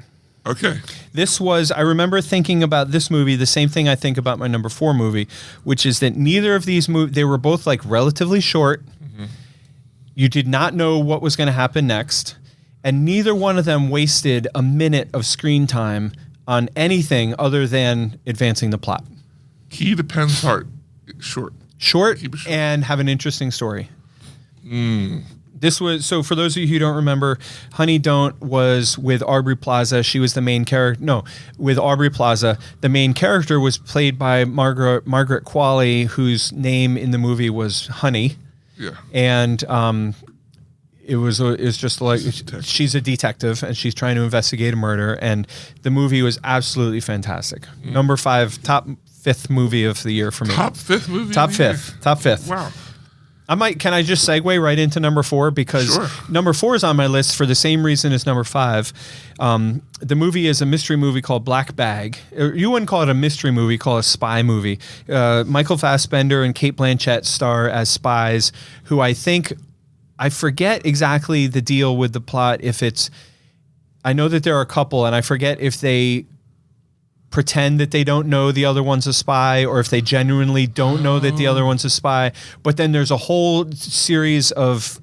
Okay. I remember thinking about this movie, the same thing I think about my number 4 movie, which is that neither of these movies, they were both relatively short. Mm-hmm. You did not know what was going to happen next. And neither one of them wasted a minute of screen time on anything other than advancing the plot. Key to Penn's heart. Short. Short Keep it short. and have an interesting story. This was, so for those of you who don't remember, Honey Don't was with Aubrey Plaza. She was the main character. No, with Aubrey Plaza. The main character was played by Margaret Qualley, whose name in the movie was Honey. Yeah. And it's just like she's a detective and she's trying to investigate a murder. And the movie was absolutely fantastic. Number 5, top 5th movie of the year for me. Top 5th movie? Top of the year? 5th. Top 5th. Wow. Can I just segue right into number 4? Because Sure. number 4 is on my list for the same reason as number 5. The movie is a mystery movie called Black Bag. You wouldn't call it a mystery movie, call it a spy movie. Michael Fassbender and Cate Blanchett star as spies who I forget exactly the deal with the plot. I know that there are a couple and I forget if they pretend that they don't know the other one's a spy or if they genuinely don't know that the other one's a spy. But then there's a whole series of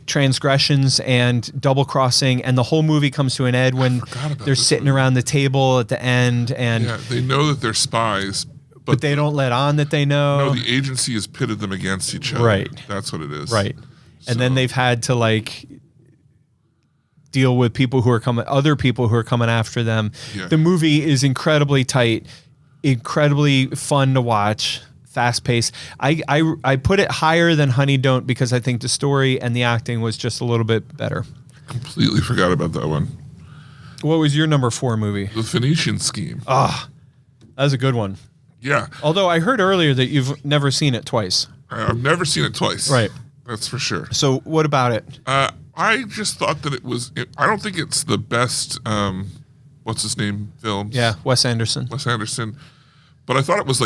transgressions and double crossing, and the whole movie comes to an end when they're sitting around the table at the end, and Yeah, they know that they're spies, but they don't let on that they know. no, the agency has pitted them against each other. Right. That's what it is. Right. And then they've had to deal with other people who are coming after them. Yeah. The movie is incredibly tight, incredibly fun to watch, fast paced. I put it higher than Honey Don't because I think the story and the acting was just a little bit better. Completely forgot about that one. What was your number 4 movie? The Phoenician Scheme. That was a good one. Yeah. Although I heard earlier that you've never seen it twice. I've never seen it twice. Right. That's for sure. So what about it? I just thought that I don't think it's the best, what's his name, films. Yeah, Wes Anderson. Wes Anderson. But I thought it was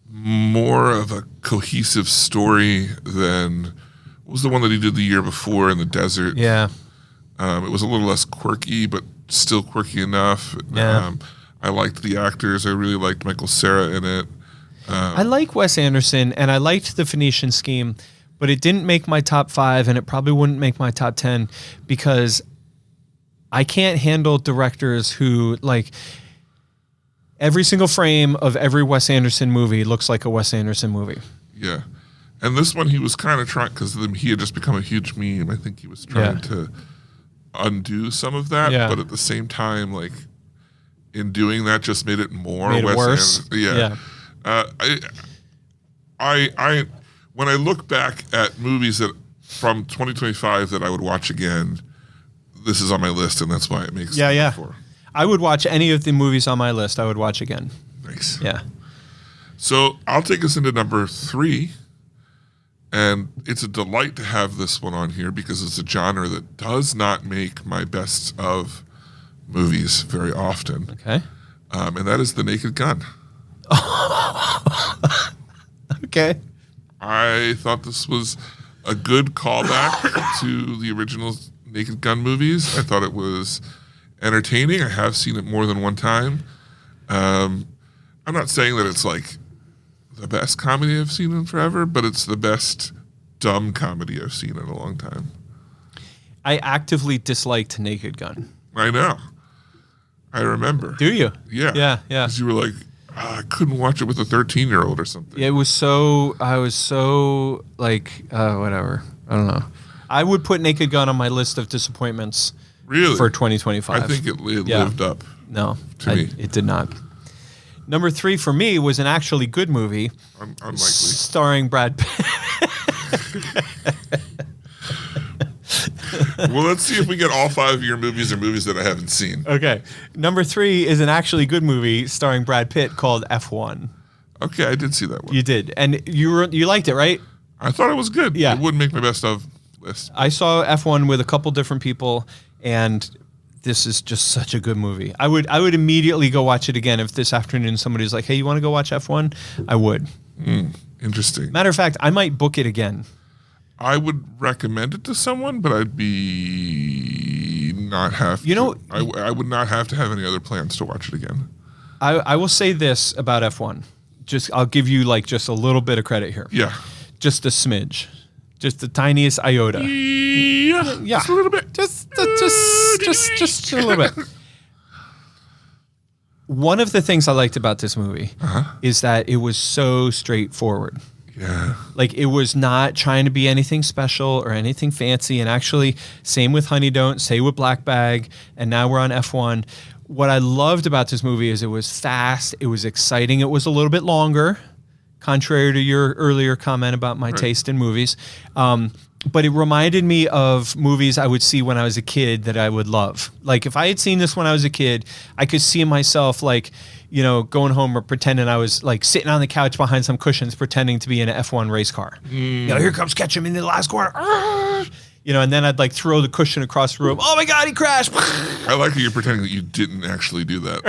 more of a cohesive story than, what was the one that he did the year before in the desert? Yeah. It was a little less quirky, but still quirky enough. Yeah. I liked the actors. I really liked Michael Cera in it. I like Wes Anderson, and I liked The Phoenician Scheme, but it didn't make my top 5, and it probably wouldn't make my top 10 because I can't handle directors who, every single frame of every Wes Anderson movie looks like a Wes Anderson movie. Yeah. And this one he was kind of trying, because he had just become a huge meme. I think he was trying to undo some of that, Yeah. but at the same time, in doing that, just made it more Made it Wes worse. Anderson. Yeah. I when I look back at movies that from 2025 that I would watch again, this is on my list, and that's why it makes Yeah. four. I would watch any of the movies on my list. I would watch again. Nice. Yeah. So I'll take us into number 3, and it's a delight to have this one on here because it's a genre that does not make my best of movies very often, Okay. and that is The Naked Gun. Okay. I thought this was a good callback to the original Naked Gun movies. I thought it was entertaining. I have seen it more than one time. I'm not saying that it's the best comedy I've seen in forever, but it's the best dumb comedy I've seen in a long time. I actively disliked Naked Gun. I know. I remember. Do you? Yeah. Yeah. Because you were like, I couldn't watch it with a 13-year-old or something. It was so. I was so like whatever. I don't know. I would put Naked Gun on my list of disappointments. Really? For 2025. I think it lived up. No, to me. It did not. Number 3 for me was an actually good movie. Unlikely. Starring Brad Pitt. Well, let's see if we get all 5 of your movies or movies that I haven't seen. Okay. Number 3 is an actually good movie starring Brad Pitt called F1. Okay, I did see that one. You did. And you liked it, right? I thought it was good. Yeah. It wouldn't make my best of list. I saw F1 with a couple different people, and this is just such a good movie. I would immediately go watch it again if this afternoon somebody's like, hey, you want to go watch F1? I would. Interesting. Matter of fact, I might book it again. I would recommend it to someone, but I'd be not have. You know- I would not have to have any other plans to watch it again. I will say this about F1. I'll give you like just a little bit of credit here. Yeah. Just a smidge. Just the tiniest iota. Yeah. Just a little bit. Just a little bit. One of the things I liked about this movie is that it was so straightforward. Yeah. Like it was not trying to be anything special or anything fancy. And actually, same with Honey Don't, same with Black Bag, and now we're on F1. What I loved about this movie is it was fast, it was exciting, it was a little bit longer, contrary to your earlier comment about my taste in movies. But it reminded me of movies I would see when I was a kid that I would love. Like if I had seen this when I was a kid, I could see myself like, you know, going home or pretending I was like sitting on the couch behind some cushions, pretending to be in an F1 race car. You know, here comes Ketchum in the last corner. You know, and then I'd like throw the cushion across the room. Oh my God, he crashed. I like that you're pretending that you didn't actually do that.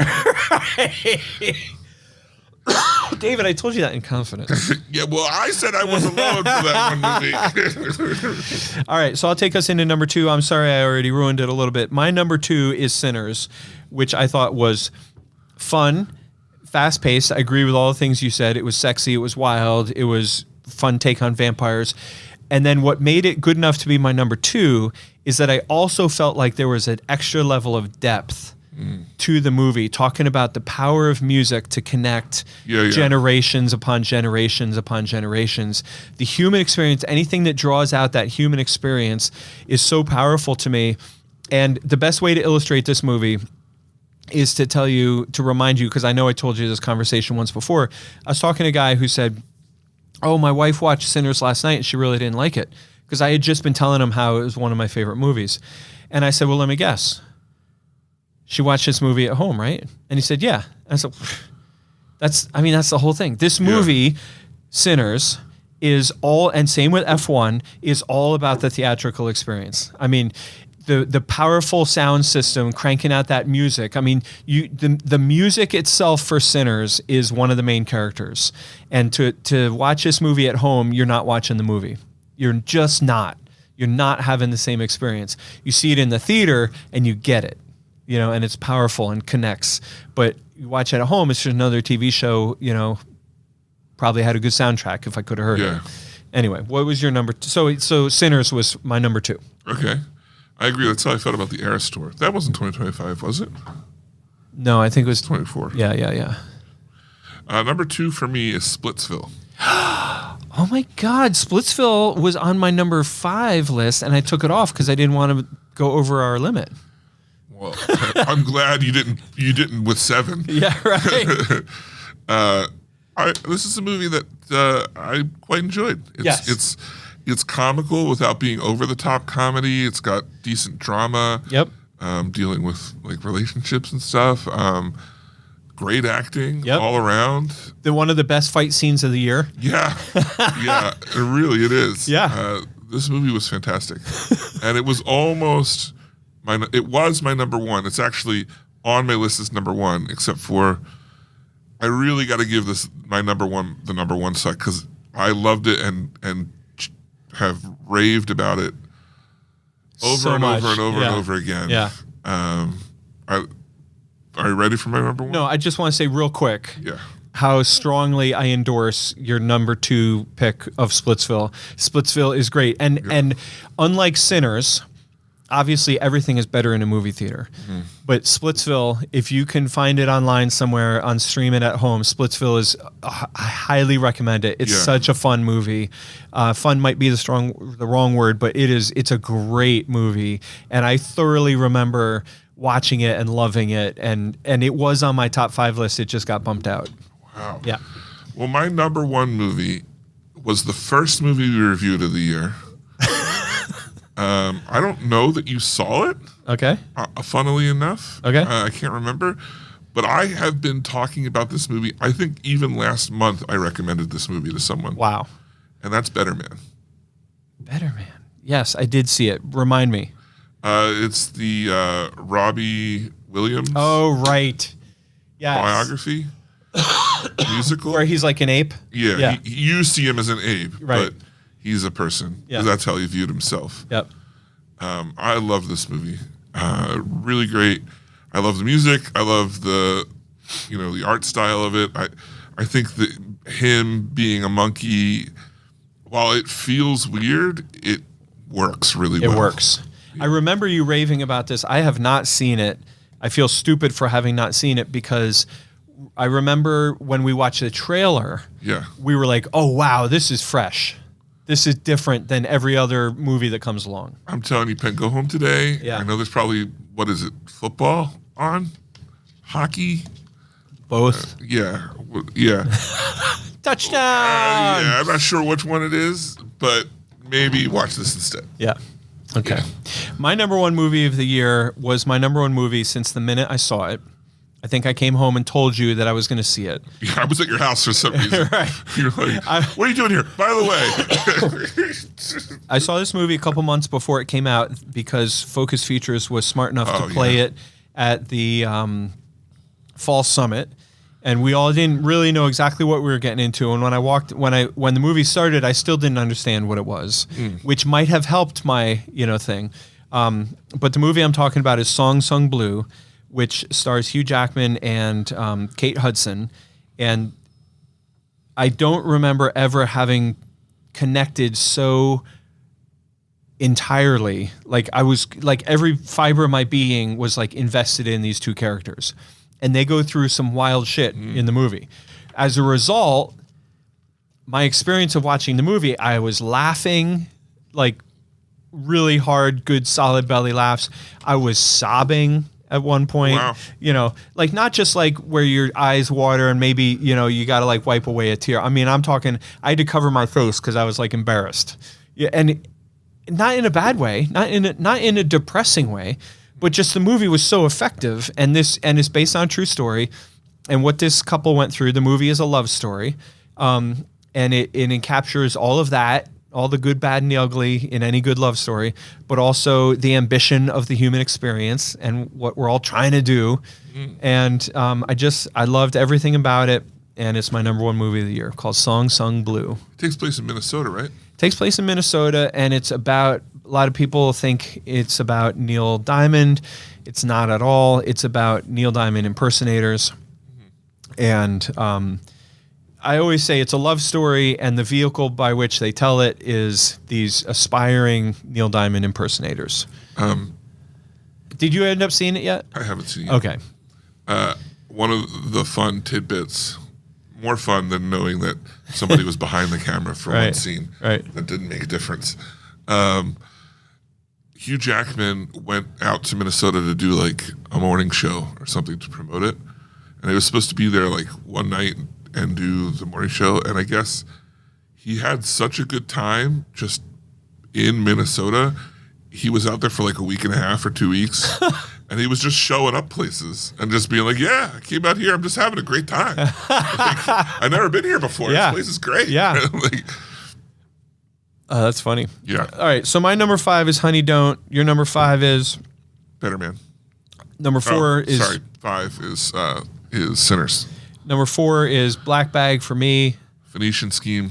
David, I told you that in confidence. Yeah, well, I said I was alone for that one movie. All right, so I'll take us into number 2. I'm sorry I already ruined it a little bit. My number 2 is Sinners, which I thought was fun, fast-paced. I agree with all the things you said. It was sexy. It was wild. It was fun take on vampires. And then what made it good enough to be my number 2 is that I also felt like there was an extra level of depth to the movie, talking about the power of music to connect generations upon generations upon generations. The human experience, anything that draws out that human experience is so powerful to me. And the best way to illustrate this movie is to remind you, because I know I told you this conversation once before. I was talking to a guy who said, oh, my wife watched Sinners last night and she really didn't like it, because I had just been telling him how it was one of my favorite movies. And I said, well, let me guess. She watched this movie at home, right? And he said, yeah. And I said, that's the whole thing. This movie, Sinners, is all, and same with F1, is all about the theatrical experience. I mean, the powerful sound system, cranking out that music. I mean, the music itself for Sinners is one of the main characters. And to watch this movie at home, you're not watching the movie. You're just not. You're not having the same experience. You see it in the theater and you get it. You know, and it's powerful and connects. But you watch it at home, it's just another TV show, you know, probably had a good soundtrack if I could have heard it. Anyway, what was your number? So Sinners was my number 2. Okay. I agree. That's how I felt about the Eras Tour. That wasn't 2025, was it? No, I think it was 24. Yeah. Number 2 for me is Splitsville. Oh my God, Splitsville was on my number 5 list, and I took it off because I didn't want to go over our limit. Well, I'm glad you didn't with 7. Yeah, right. This is a movie that I quite enjoyed. It's comical without being over the top comedy. It's got decent drama. Yep. Dealing with like relationships and stuff. Great acting all around. One of the best fight scenes of the year. Yeah, it is. Yeah. This movie was fantastic, and it was almost it was my number 1. It's actually on my list as number 1, except for I really got to give this my number 1 the number 1 suck, because I loved it and have raved about it over and over again. Yeah. Are you ready for my number 1? No, I just want to say real quick. Yeah. how strongly I endorse your number 2 pick of Splitsville. Splitsville is great, and unlike Sinners, obviously everything is better in a movie theater. But Splitsville, if you can find it online somewhere on stream it at home, Splitsville is I highly recommend it. It's such a fun movie. Fun might be the wrong word, but it's a great movie, and I thoroughly remember watching it and loving it, and it was on my top 5 list. It just got bumped out. Wow. Yeah. Well, my number 1 movie was the first movie we reviewed of the year. I don't know that you saw it. Okay. Funnily enough. Okay. I can't remember. But I have been talking about this movie. I think even last month I recommended this movie to someone. Wow. And that's Better Man. Better Man. Yes, I did see it. Remind me. It's the Robbie Williams Oh, right. Yes. biography musical. Where he's like an ape. Yeah. You see him as an ape, Right. but he's a person. Yeah. 'Cause that's how he viewed himself. Yep. I love this movie. Really great. I love the music. I love the art style of it. I think that him being a monkey, while it feels weird, it works really well. It works. I remember you raving about this. I have not seen it. I feel stupid for having not seen it because I remember when we watched the trailer, Yeah. we were like, oh, wow, this is fresh. This is different than every other movie that comes along. I'm telling you, Penn, go home today. Yeah. I know there's probably, what is it, football on? Hockey? Both. Yeah. Yeah. Touchdown! Yeah, I'm not sure which one it is, but maybe watch this instead. Yeah. Okay. My number 1 movie of the year was my number 1 movie since the minute I saw it. I think I came home and told you that I was going to see it. Yeah, I was at your house for some reason. Right. You're like, what are you doing here? By the way. I saw this movie a couple months before it came out because Focus Features was smart enough to play it at the Fall Summit, and we all didn't really know exactly what we were getting into. And when the movie started, I still didn't understand what it was, which might have helped my thing. But the movie I'm talking about is Song Sung Blue, which stars Hugh Jackman and Kate Hudson, and I don't remember ever having connected so entirely. Like I was like every fiber of my being was like invested in these 2 characters, and they go through some wild shit in the movie. As a result, my experience of watching the movie, I was laughing like really hard, good, solid belly laughs. I was sobbing at one point. Wow. Like not just like where your eyes water and maybe, you got to like wipe away a tear. I mean, I'm talking, I had to cover my face because I was like embarrassed. Yeah, and not in a bad way, not in a depressing way, but just the movie was so effective, and it's based on a true story. And what this couple went through, the movie is a love story. And it captures all of that, all the good, bad, and the ugly in any good love story, but also the ambition of the human experience and what we're all trying to do. And I loved everything about it, and it's my number 1 movie of the year, called Song Sung Blue. It takes place in Minnesota, right? It takes place in Minnesota, and it's about, a lot of people think it's about Neil Diamond. It's not at all. It's about Neil Diamond impersonators. And I always say it's a love story, and the vehicle by which they tell it is these aspiring Neil Diamond impersonators. Did you end up seeing it yet? I haven't seen it. Okay. One of the fun tidbits, more fun than knowing that somebody was behind the camera for one Right. scene. Right. That didn't make a difference. Hugh Jackman went out to Minnesota to do like a morning show or something to promote it. And he was supposed to be there like one night and do the morning show. And I guess he had such a good time just in Minnesota. He was out there for like a week and a half or 2 weeks. And he was just showing up places and just being like, yeah, I came out here. I'm just having a great time. Like, I've never been here before. Yeah. This place is great. Yeah. Like, That's funny. yeah. All right. So my number 5 is Honey Don't. Your number 5 is? Better Man. Number 4 is... Sorry. 5 is Sinners. Number 4 is Black Bag for me. Phoenician Scheme.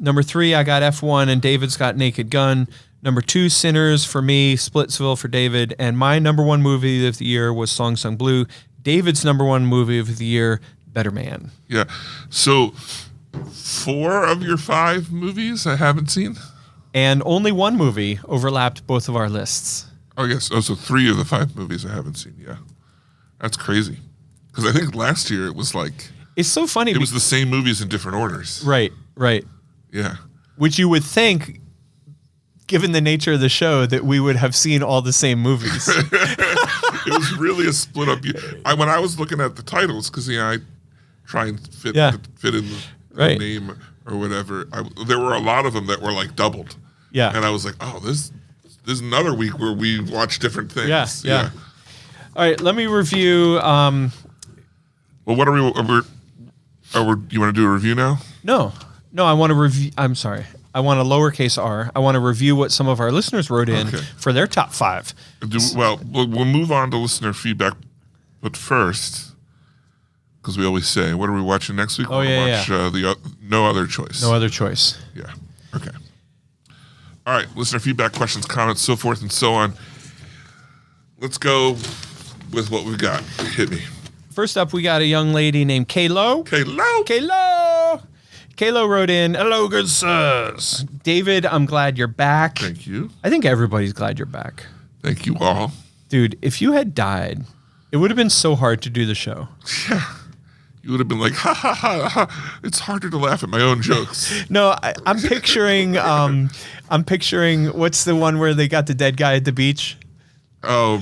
Number 3, I got F1 and David's got Naked Gun. Number 2, Sinners for me, Splitsville for David. And my number 1 movie of the year was Song Sung Blue. David's number 1 movie of the year, better man. Yeah. So 4 of your 5 movies I haven't seen? And only one movie overlapped both of our lists. Oh, yes. Oh, so 3 of the 5 movies I haven't seen. Yeah. That's crazy. Because I think last year it was like, It's so funny. it was the same movies in different orders. Right. Yeah. Which you would think, given the nature of the show, that we would have seen all the same movies. It was really a split up. When I was looking at the titles, because I try and fit in the Right. name or whatever, there were a lot of them that were like doubled. Yeah. And I was like, oh, this is another week where we watch different things. Yeah. All right, let me review. Well, what are we? You want to do a review now? No, I want to review. I'm sorry. I want a lowercase r. I want to review what some of our listeners wrote in Okay. for their top 5. We'll move on to listener feedback, but first, because we always say, what are we watching next week? Oh, We'll watch No Other Choice. No other choice. Yeah. Okay. All right. Listener feedback, questions, comments, so forth and so on. Let's go with what we've got. Hit me. First up, we got a young lady named Kaylo. Kaylo wrote in, "Hello, good sirs. David, I'm glad you're back." Thank you. I think everybody's glad you're back. Thank you all. Dude, if you had died, it would have been so hard to do the show. Yeah. You would have been like, ha ha ha ha. It's harder to laugh at my own jokes. No, I'm picturing, what's the one where they got the dead guy at the beach? Oh,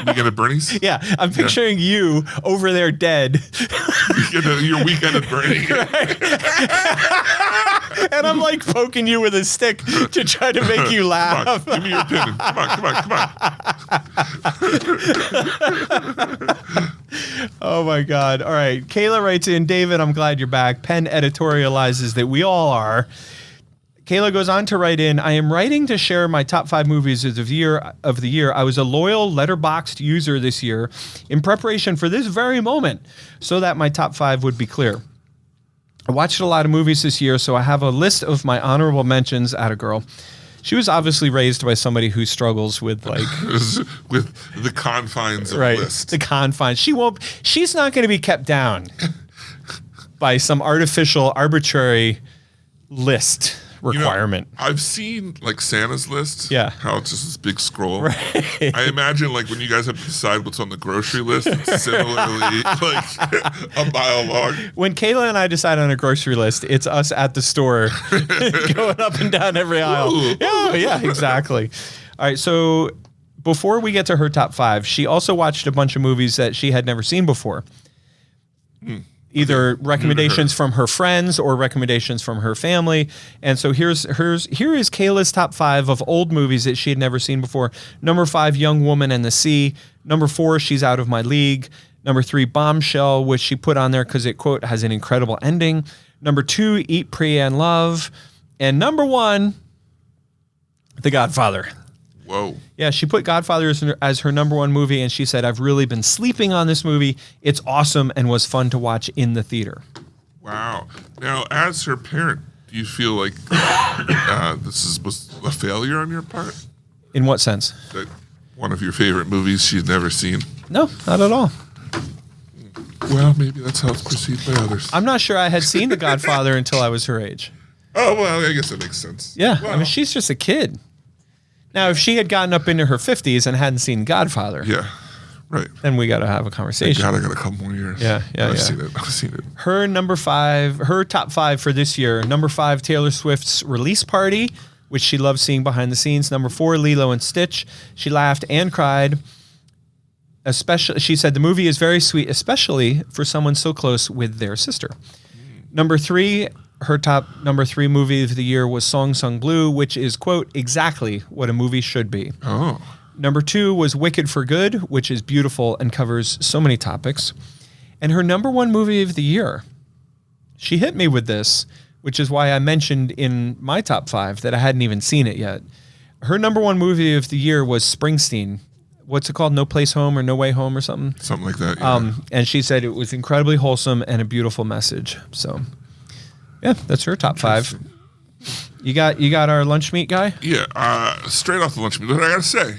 Weekend at Bernie's? Yeah, I'm picturing you over there dead. Your Weekend at Bernie's. And I'm like poking you with a stick to try to make you laugh. Come on, give me your opinion. Come on. Oh my God. All right. Kayla writes in, "David, I'm glad you're back." Penn editorializes that we all are. Kayla goes on to write in, "I am writing to share my top 5 movies of the year. I was a loyal Letterboxd user this year in preparation for this very moment so that my top 5 would be clear. I watched a lot of movies this year, so I have a list of my honorable mentions." At a girl. She was obviously raised by somebody who struggles with With the confines of list. the confines. She's not going to be kept down by some arbitrary list requirement. I've seen like Santa's list. Yeah. How it's just this big scroll. I imagine like when you guys have to decide what's on the grocery list, it's similarly like a mile long. When Kayla and I decide on a grocery list, it's us at the store going up and down every aisle. Ooh. Yeah, exactly. All right, so before we get to her top 5, she also watched a bunch of movies that she had never seen before. Either recommendations from her friends or recommendations from her family. And so here is Kayla's top 5 of old movies that she had never seen before. Number 5, Young Woman and the Sea. Number 4, She's Out of My League. Number 3, Bombshell, which she put on there because it, quote, has an incredible ending. Number 2, Eat, Pray, and Love. And number 1, The Godfather. Whoa. Yeah, she put Godfather as her number 1 movie, and she said, "I've really been sleeping on this movie. It's awesome and was fun to watch in the theater." Wow. Now, as her parent, do you feel like this was a failure on your part? In what sense? That one of your favorite movies she'd never seen? No, not at all. Well, maybe that's how it's perceived by others. I'm not sure I had seen The Godfather until I was her age. Oh, well, I guess that makes sense. Yeah, Well, I mean, she's just a kid. Now, if she had gotten up into her 50s and hadn't seen Godfather, yeah, right. then we got to have a conversation. God, I got a couple more years. Yeah, I've seen it. Her top 5 for this year. Number 5, Taylor Swift's Release Party, which she loves seeing behind the scenes. Number 4, Lilo and Stitch. She laughed and cried. Especially, she said the movie is very sweet, especially for someone so close with their sister. Number 3, her top number 3 movie of the year was Song Sung Blue, which is, quote, exactly what a movie should be. Oh. Number 2 was Wicked for Good, which is beautiful and covers so many topics. And her number 1 movie of the year, she hit me with this, which is why I mentioned in my top 5 that I hadn't even seen it yet. Her number 1 movie of the year was Springsteen. What's it called? No Place Home or No Way Home or something? Something like that, yeah. And she said it was incredibly wholesome and a beautiful message. So, yeah, that's her top 5. You got our lunch meat guy? Yeah, straight off the lunch meat. What I gotta say,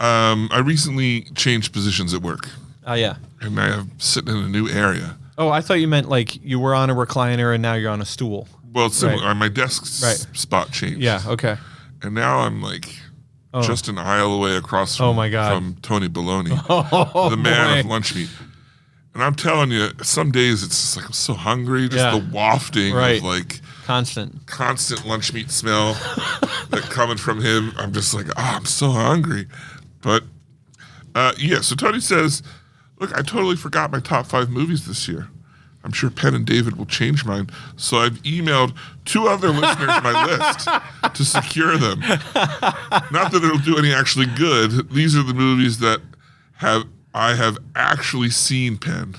I recently changed positions at work, Oh, yeah. and I am sitting in a new area. Oh, I thought you meant like you were on a recliner and now you're on a stool. Well, it's similar. Right. My desk spot changed. Yeah. Okay. And now I'm like just an aisle away across from, Oh, my God. from Tony Baloney, Oh, the man of boy. lunch meat. And I'm telling you, some days it's just like I'm so hungry. Just Yeah. the wafting Right. of like Constant lunch meat smell that coming from him. I'm just like, I'm so hungry. But so Tony says, look, I totally forgot my top 5 movies this year. I'm sure Penn and David will change mine. So I've emailed 2 other listeners my list to secure them. Not that it'll do any actually good. These are the movies that I have actually seen, Penn.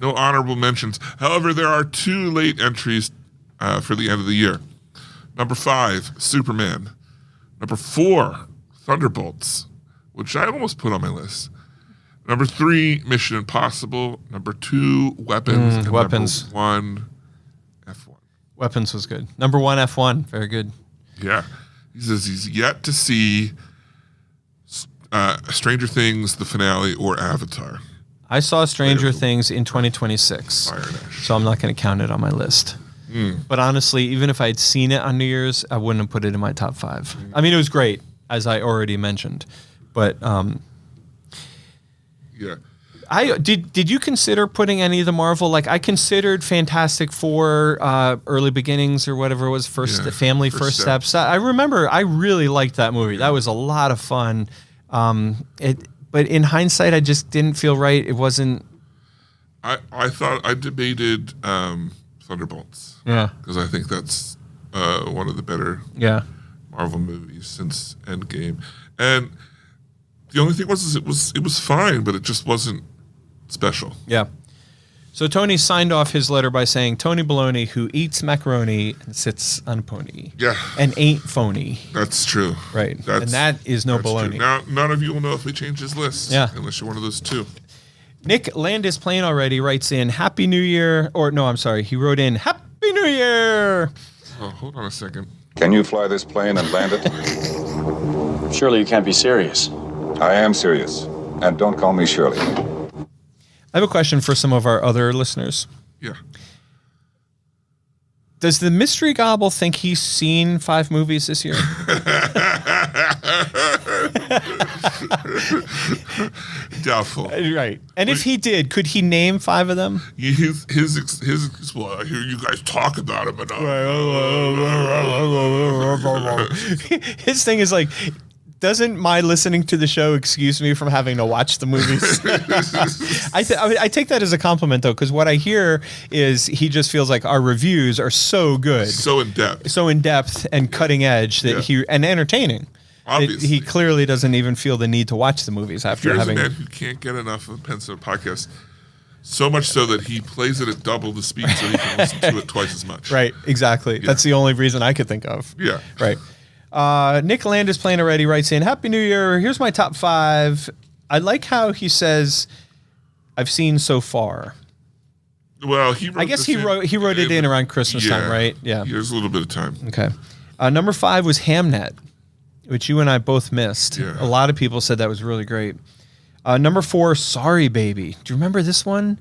No honorable mentions. However, there are 2 late entries for the end of the year. Number 5, Superman. Number 4, Thunderbolts, which I almost put on my list. Number 3, Mission Impossible. Number 2, Weapons. And Weapons. Number 1, F1. Weapons was good. Number 1, F1. Very good. Yeah. He says he's yet to see Stranger Things, the finale, or Avatar. I saw Stranger Things in 2026, Fire and Ash. so I'm not going to count it on my list. But honestly, even if I had seen it on New Year's, I wouldn't have put it in my top 5. I mean, it was great, as I already mentioned. But Yeah. did you consider putting any of the Marvel? Like I considered Fantastic Four, Early Beginnings or whatever it was, Family First Steps. I remember I really liked that movie. That was a lot of fun. But in hindsight, I just didn't feel right. It wasn't. I thought I debated Thunderbolts. Yeah. Because I think that's one of the better Yeah. Marvel movies since Endgame. And the only thing was it was fine, but it just wasn't special. Yeah. So Tony signed off his letter by saying, Tony Baloney, who eats macaroni and sits on a pony. Yeah. And ain't phony. That's true. Right. And that is no that's true. baloney. Now, none of you will know if we change his list. Yeah. Unless you're one of those 2. Nick Landis Plane already writes in Happy New Year. Or no, I'm sorry. He wrote in Happy New Year. Oh, hold on a second. Can you fly this plane and land it? Surely you can't be serious. I am serious. And don't call me Shirley. I have a question for some of our other listeners. Yeah. Does the Mystery Gobble think he's seen 5 movies this year? Doubtful. Right. And if he did, could he name 5 of them? His well, I hear you guys talk about him enough. His thing is like, doesn't my listening to the show excuse me from having to watch the movies? I take that as a compliment, though, because what I hear is he just feels like our reviews are so good. So in depth And cutting edge that and entertaining. Obviously. He clearly doesn't even feel the need to watch the movies after Here's having. a man who can't get enough of the Penn Cinema podcast. So much so that he plays it at double the speed so he can listen to it twice as much. Right, exactly. Yeah. That's the only reason I could think of. Yeah. Right. Nick Landis Plane already writes in, Happy New Year. Here's my top 5. I like how he says, I've seen so far. Well, he wrote I guess this he wrote it in around Christmas time, right? Yeah. There's a little bit of time. Okay. Number 5 was Hamnet, which you and I both missed. Yeah. A lot of people said that was really great. Number 4, Sorry Baby. Do you remember this one?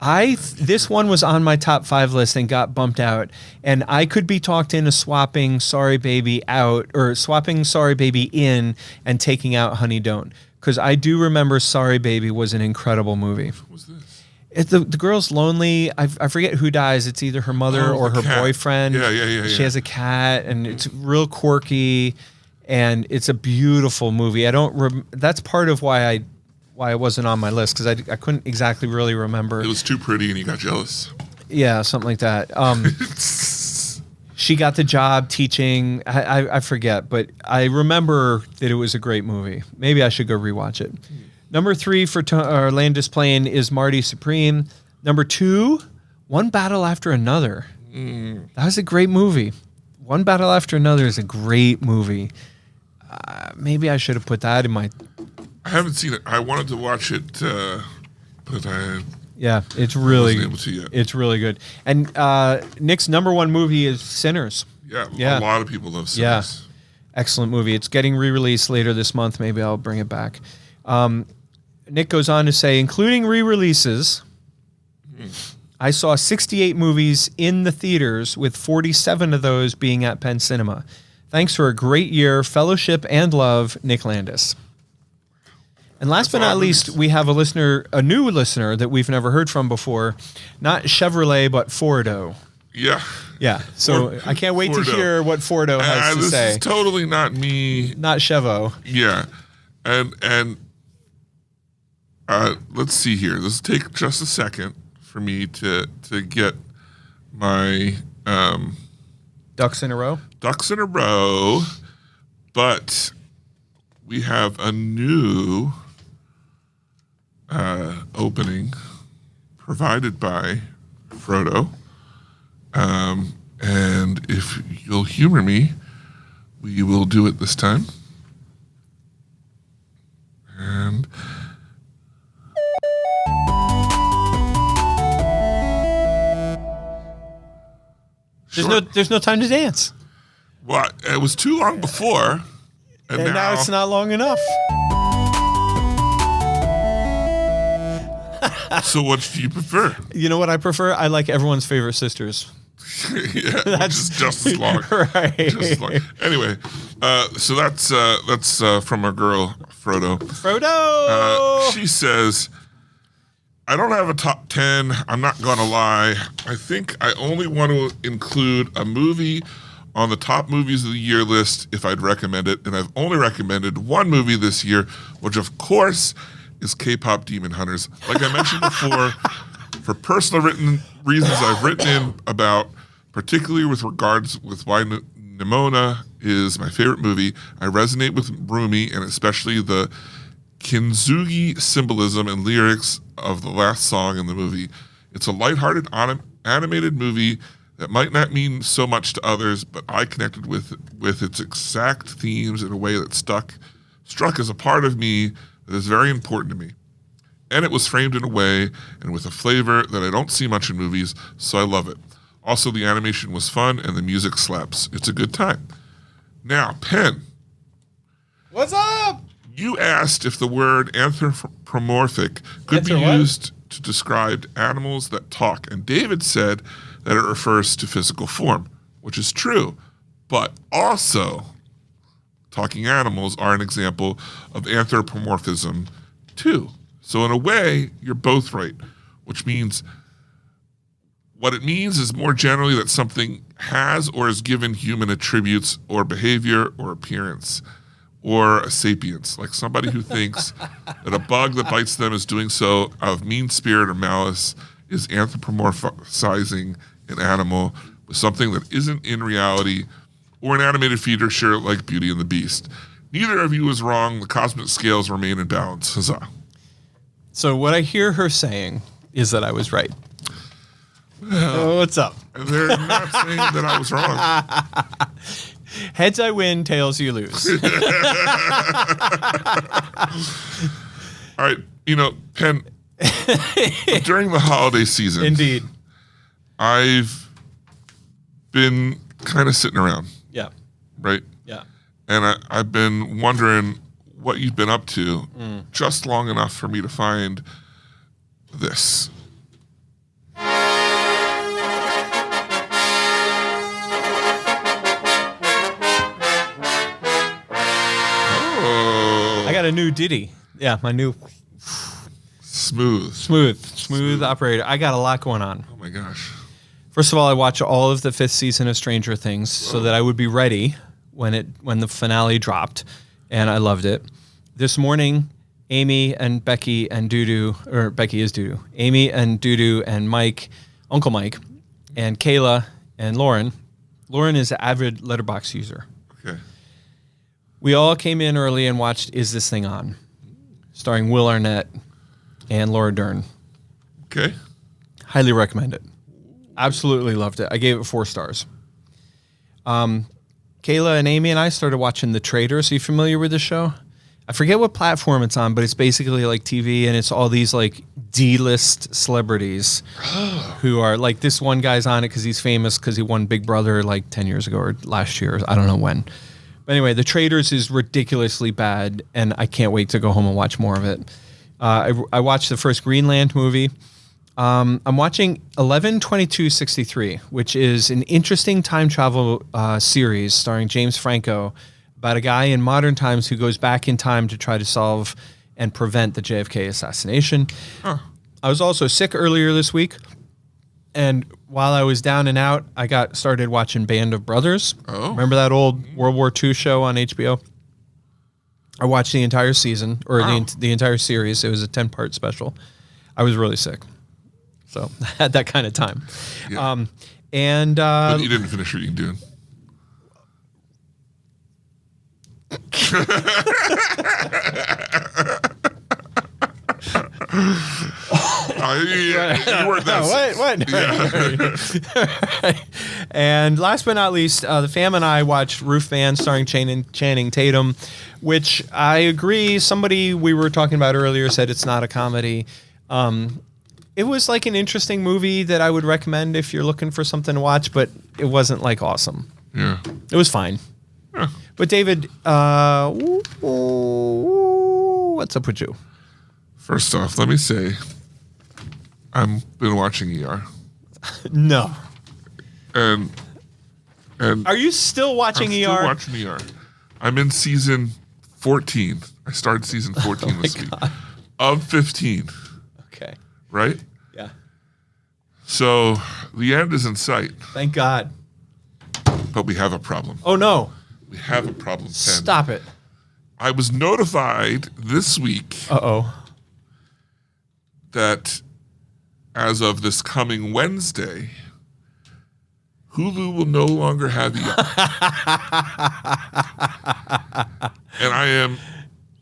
This one was on my top 5 list and got bumped out, and I could be talked into swapping Sorry Baby out or swapping Sorry Baby in and taking out Honey Don't, because I do remember Sorry Baby was an incredible movie. What was this? The girl's lonely. I forget who dies. It's either her mother or the her cat. boyfriend. Yeah. She has a cat, and it's real quirky, and it's a beautiful movie. That's part of why I wasn't on my list, because I couldn't exactly really remember. It was too pretty and you got jealous. Yeah, something like that. She got the job teaching. I forget, but I remember that it was a great movie. Maybe I should go rewatch it. Number 3 for Landis Plane is Marty Supreme. Number 2, One Battle After Another. That was a great movie. One Battle After Another is a great movie. Maybe I should have put that in my... I haven't seen it. I wanted to watch it, but Yeah, it's really wasn't able to yet. It's really good. And Nick's number 1 movie is Sinners. Yeah, a lot of people love Sinners. Excellent movie. It's getting re-released later this month. Maybe I'll bring it back. Nick goes on to say, including re-releases, I saw 68 movies in the theaters, with 47 of those being at Penn Cinema. Thanks for a great year, fellowship, and love, Nick Landis. And last but not least, we have a new listener that we've never heard from before. Not Chevrolet, but Fordo. Yeah. Yeah. So I can't wait Fordo. to hear what Fordo has to this say. is totally not me. Not Chevo. Yeah. And let's see here. This will take just a second for me to get my Ducks in a row. ducks in a row. But we have a new opening provided by Frodo. And if you'll humor me, we will do it this time. And There's no time to dance. well, it was too long before, And now it's not long enough. So, what do you prefer? You know what I prefer? I like Everyone's Favorite Sisters. Yeah, which is just as long. Right. Just as long. Anyway, so that's from our girl Frodo. Frodo! She says, I don't have a top 10. I'm not going to lie. I think I only want to include a movie on the top movies of the year list if I'd recommend it. And I've only recommended one movie this year, which of course is K-pop Demon Hunters. Like I mentioned before, for personal reasons I've written in about, particularly with regards with why Nimona is my favorite movie. I resonate with Rumi and especially the kintsugi symbolism and lyrics of the last song in the movie. It's a lighthearted animated movie that might not mean so much to others, but I connected with its exact themes in a way that struck as a part of me that is very important to me. And it was framed in a way and with a flavor that I don't see much in movies, so I love it. Also, the animation was fun and the music slaps. It's a good time. Now, Penn. What's up? You asked if the word anthropomorphic could be used to describe animals that talk, and David said that it refers to physical form, which is true, but also talking animals are an example of anthropomorphism too. So in a way, you're both right, which means what it means is more generally that something has or is given human attributes or behavior or appearance or a sapience, like somebody who thinks that a bug that bites them is doing so out of mean spirit or malice is anthropomorphizing an animal with something that isn't in reality, or an animated feature, sure, like Beauty and the Beast. Neither of you is wrong. The cosmic scales remain in balance. Huzzah. So what I hear her saying is that I was right. Well, what's up? They're not saying that I was wrong. Heads I win, tails you lose. All right, Penn, during the holiday season, Indeed. I've been kind of sitting around, Yeah. right? Yeah. And I've been wondering what you've been up to just long enough for me to find this. Oh, I got a new ditty. Yeah, my new smooth operator. I got a lot going on. Oh my gosh. First of all, I watched all of the 5th season of Stranger Things so that I would be ready when the finale dropped, and I loved it. This morning, Amy and Becky and Dudu, or Becky is Dudu, Amy and Dudu and Mike, Uncle Mike, and Kayla and Lauren. Lauren is an avid Letterboxd user. Okay. We all came in early and watched Is This Thing On? Starring Will Arnett and Laura Dern. Okay. Highly recommend it. Absolutely loved it. I gave it 4 stars. Kayla and Amy and I started watching The Traitors. Are you familiar with the show? I forget what platform it's on, but it's basically like TV, and it's all these like D-list celebrities who are like, this one guy's on it because he's famous because he won Big Brother like 10 years ago or last year. I don't know when. But anyway, The Traitors is ridiculously bad, and I can't wait to go home and watch more of it. I watched the first Greenland movie. I'm watching 11/22/63, which is an interesting time travel series starring James Franco about a guy in modern times who goes back in time to try to solve and prevent the JFK assassination. I was also sick earlier this week, and while I was down and out, I got started watching Band of Brothers. Oh. Remember that old World War II show on HBO? I watched the entire season, or the entire series. It was a 10-part special. I was really sick, so I had that kind of time. Yeah. But you didn't finish reading Dune. You weren't that What? And last but not least, the fam and I watched Roof Band starring Channing Tatum, which I agree. Somebody we were talking about earlier said it's not a comedy. It was like an interesting movie that I would recommend if you're looking for something to watch, but it wasn't like awesome. Yeah. It was fine. Yeah. But David, what's up with you? First off, let me say, I've been watching ER. No. And Are you still watching I'm ER? still watching ER. I'm in season 14. I started season 14 this week. Of 15. Okay. Right? Yeah. So the end is in sight, Thank God. but we have a problem. Oh no. We have a problem, Pen. Stop it. I was notified this week Uh-oh. that as of this coming Wednesday, Hulu will no longer have ER. And I am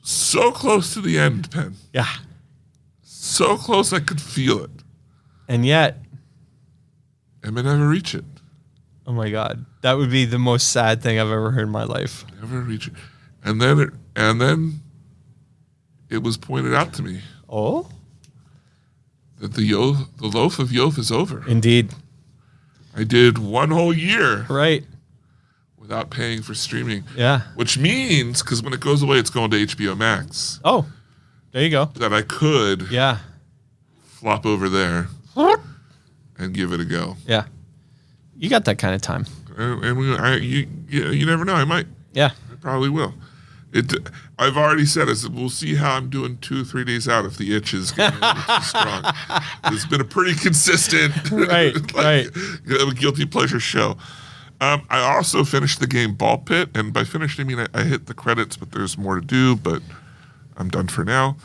so close to the end, Pen. Yeah. So close I could feel it. And yet, I may never reach it. oh my God, that would be the most sad thing I've ever heard in my life. Never reach it. And then it was pointed out to me Oh? that the loaf of Yof is over. Indeed. I did one whole year Right. without paying for streaming. Yeah. Which means, because when it goes away, it's going to HBO Max, Oh, there you go. that I could Yeah. flop over there and give it a go. Yeah. You got that kind of time. You never know. I might. Yeah. I probably will. I've already said it. We'll see how I'm doing 2 or 3 days out if the itch is getting a little too strong. It's been a pretty consistent, Right, right. guilty pleasure show. I also finished the game Ball Pit, and by finished I mean I hit the credits, but there's more to do. But I'm done for now.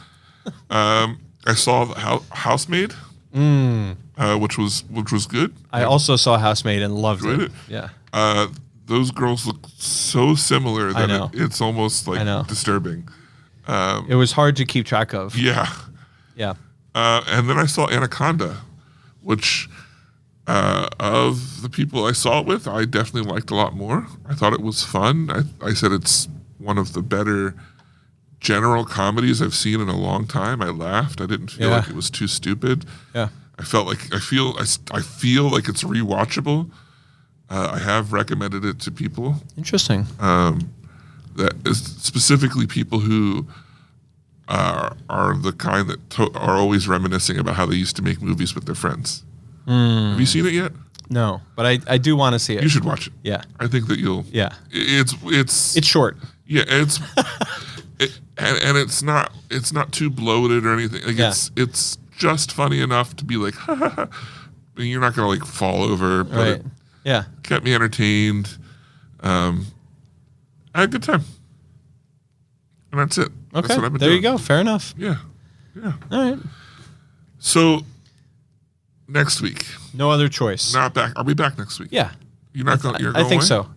I saw the Housemaid, which was good. I also saw Housemaid and loved Enjoyed it. it. Yeah. Those girls look so similar I that know. it's almost I know. like disturbing. It was hard to keep track of. Yeah. Yeah. And then I saw Anaconda, which of the people I saw it with, I definitely liked a lot more. I thought it was fun. I said it's one of the better general comedies I've seen in a long time. I laughed. I didn't feel like it was too stupid. Yeah. I feel like it's rewatchable. I have recommended it to people. Interesting. That is specifically people who are the kind that are always reminiscing about how they used to make movies with their friends. Have you seen it yet? No, but I do want to see it. You should watch it. Yeah. I think that you'll. Yeah. It's short. Yeah, and it's not too bloated or anything. Like it's just funny enough to be like, ha ha ha. I mean, you're not gonna like fall over, but Right. it Yeah. kept me entertained. I had a good time, and that's it. That's Okay. what I've been There you doing. go. Fair enough. Yeah. All right. So next week, No other choice. not back. Are we back next week? Yeah. You're not going. You're going I think away? so.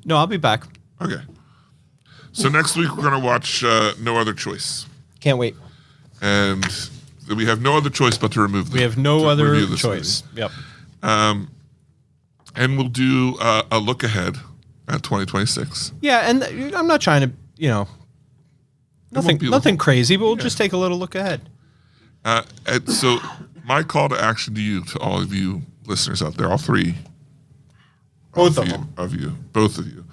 No, I'll be back. Okay. So next week we're gonna watch No Other Choice, Can't wait. and we have no other choice but to remove. We have no to other review this choice. Yep. movie. And we'll do a look ahead at 2026. Yeah, and I'm not trying to, won't be nothing crazy, but we'll just take a little look ahead. And so my call to action to you, to all of you listeners out there, all three, Both of you, them. both of you,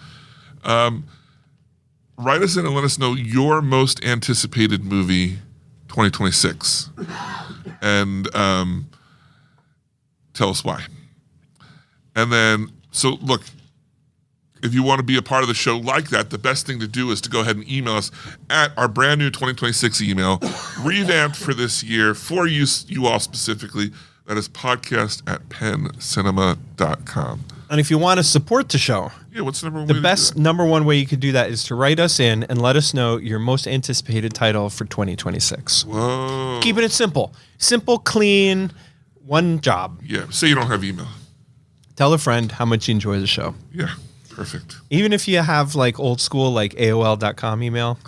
write us in and let us know your most anticipated movie 2026, and tell us why. And then, so look, if you want to be a part of the show like that, the best thing to do is to go ahead and email us at our brand new 2026 email, revamped for this year, for you all specifically. That is podcast@penncinema.com. And if you want to support the show, Yeah, what's the number one way the to do best that? number one way you could do that is to write us in and let us know your most anticipated title for 2026. Whoa. Keeping it simple. Simple, clean, one job. Yeah, say you don't have email. Tell a friend how much you enjoy the show. Yeah, perfect. Even if you have like old school, like AOL.com email,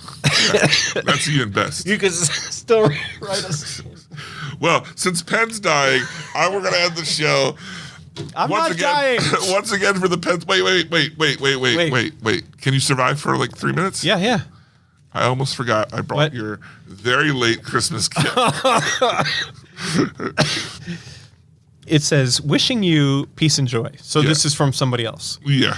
That's even best. you can still write us. Well, since Penn's dying, we're going to end the show. I'm not dying. Once again for the Pens. Wait. Can you survive for like 3 minutes? Yeah. I almost forgot. I brought What? your very late Christmas gift. It says, wishing you peace and joy. So Yeah. this is from somebody else. Yeah.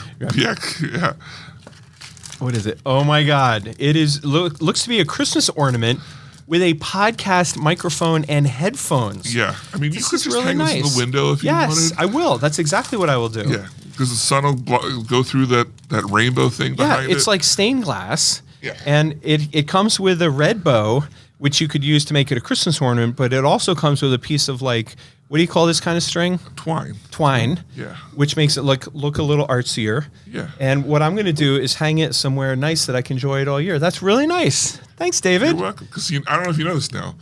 What is it? Oh my God. It is looks to be a Christmas ornament with a podcast microphone and headphones. Yeah. I mean, you This could is just really hang this in nice. the window if Yes, you wanted. I will. That's exactly what I will do. Yeah. Because the sun will go through that rainbow thing Yeah, behind it. it's like stained glass. Yeah. And it comes with a red bow, which you could use to make it a Christmas ornament, but it also comes with a piece of like, what do you call this kind of string? twine. Twine. Yeah. Which makes it look a little artsier. Yeah. And what I'm going to do is hang it somewhere nice that I can enjoy it all year. That's really nice. Thanks, David. You're welcome. Because I don't know if you know this now.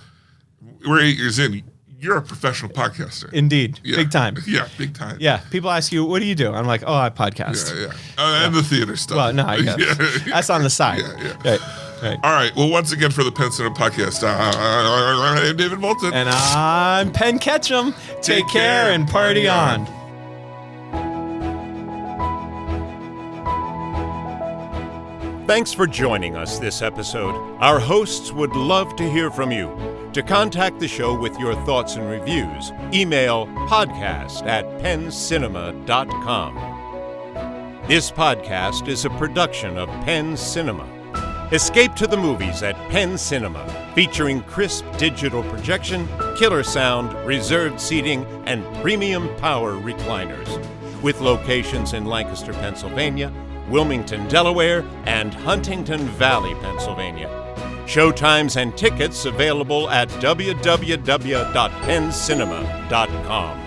We're 8 years in. You're a professional podcaster. Indeed. Yeah. Big time. Yeah, big time. Yeah. People ask you, what do you do? I'm like, oh, I podcast. Yeah. And the theater stuff. Well, no, I guess. Yeah. That's on the side. Yeah. Right. All right. Well, once again for the Penn Center podcast, I'm David Moulton. And I'm Penn Ketchum. Take care and party on. Thanks for joining us this episode. Our hosts would love to hear from you. To contact the show with your thoughts and reviews, email podcast@penncinema.com. This podcast is a production of Penn Cinema. Escape to the movies at Penn Cinema, featuring crisp digital projection, killer sound, reserved seating, and premium power recliners. With locations in Lancaster, Pennsylvania, Wilmington, Delaware, and Huntington Valley, Pennsylvania. Showtimes and tickets available at www.penncinema.com.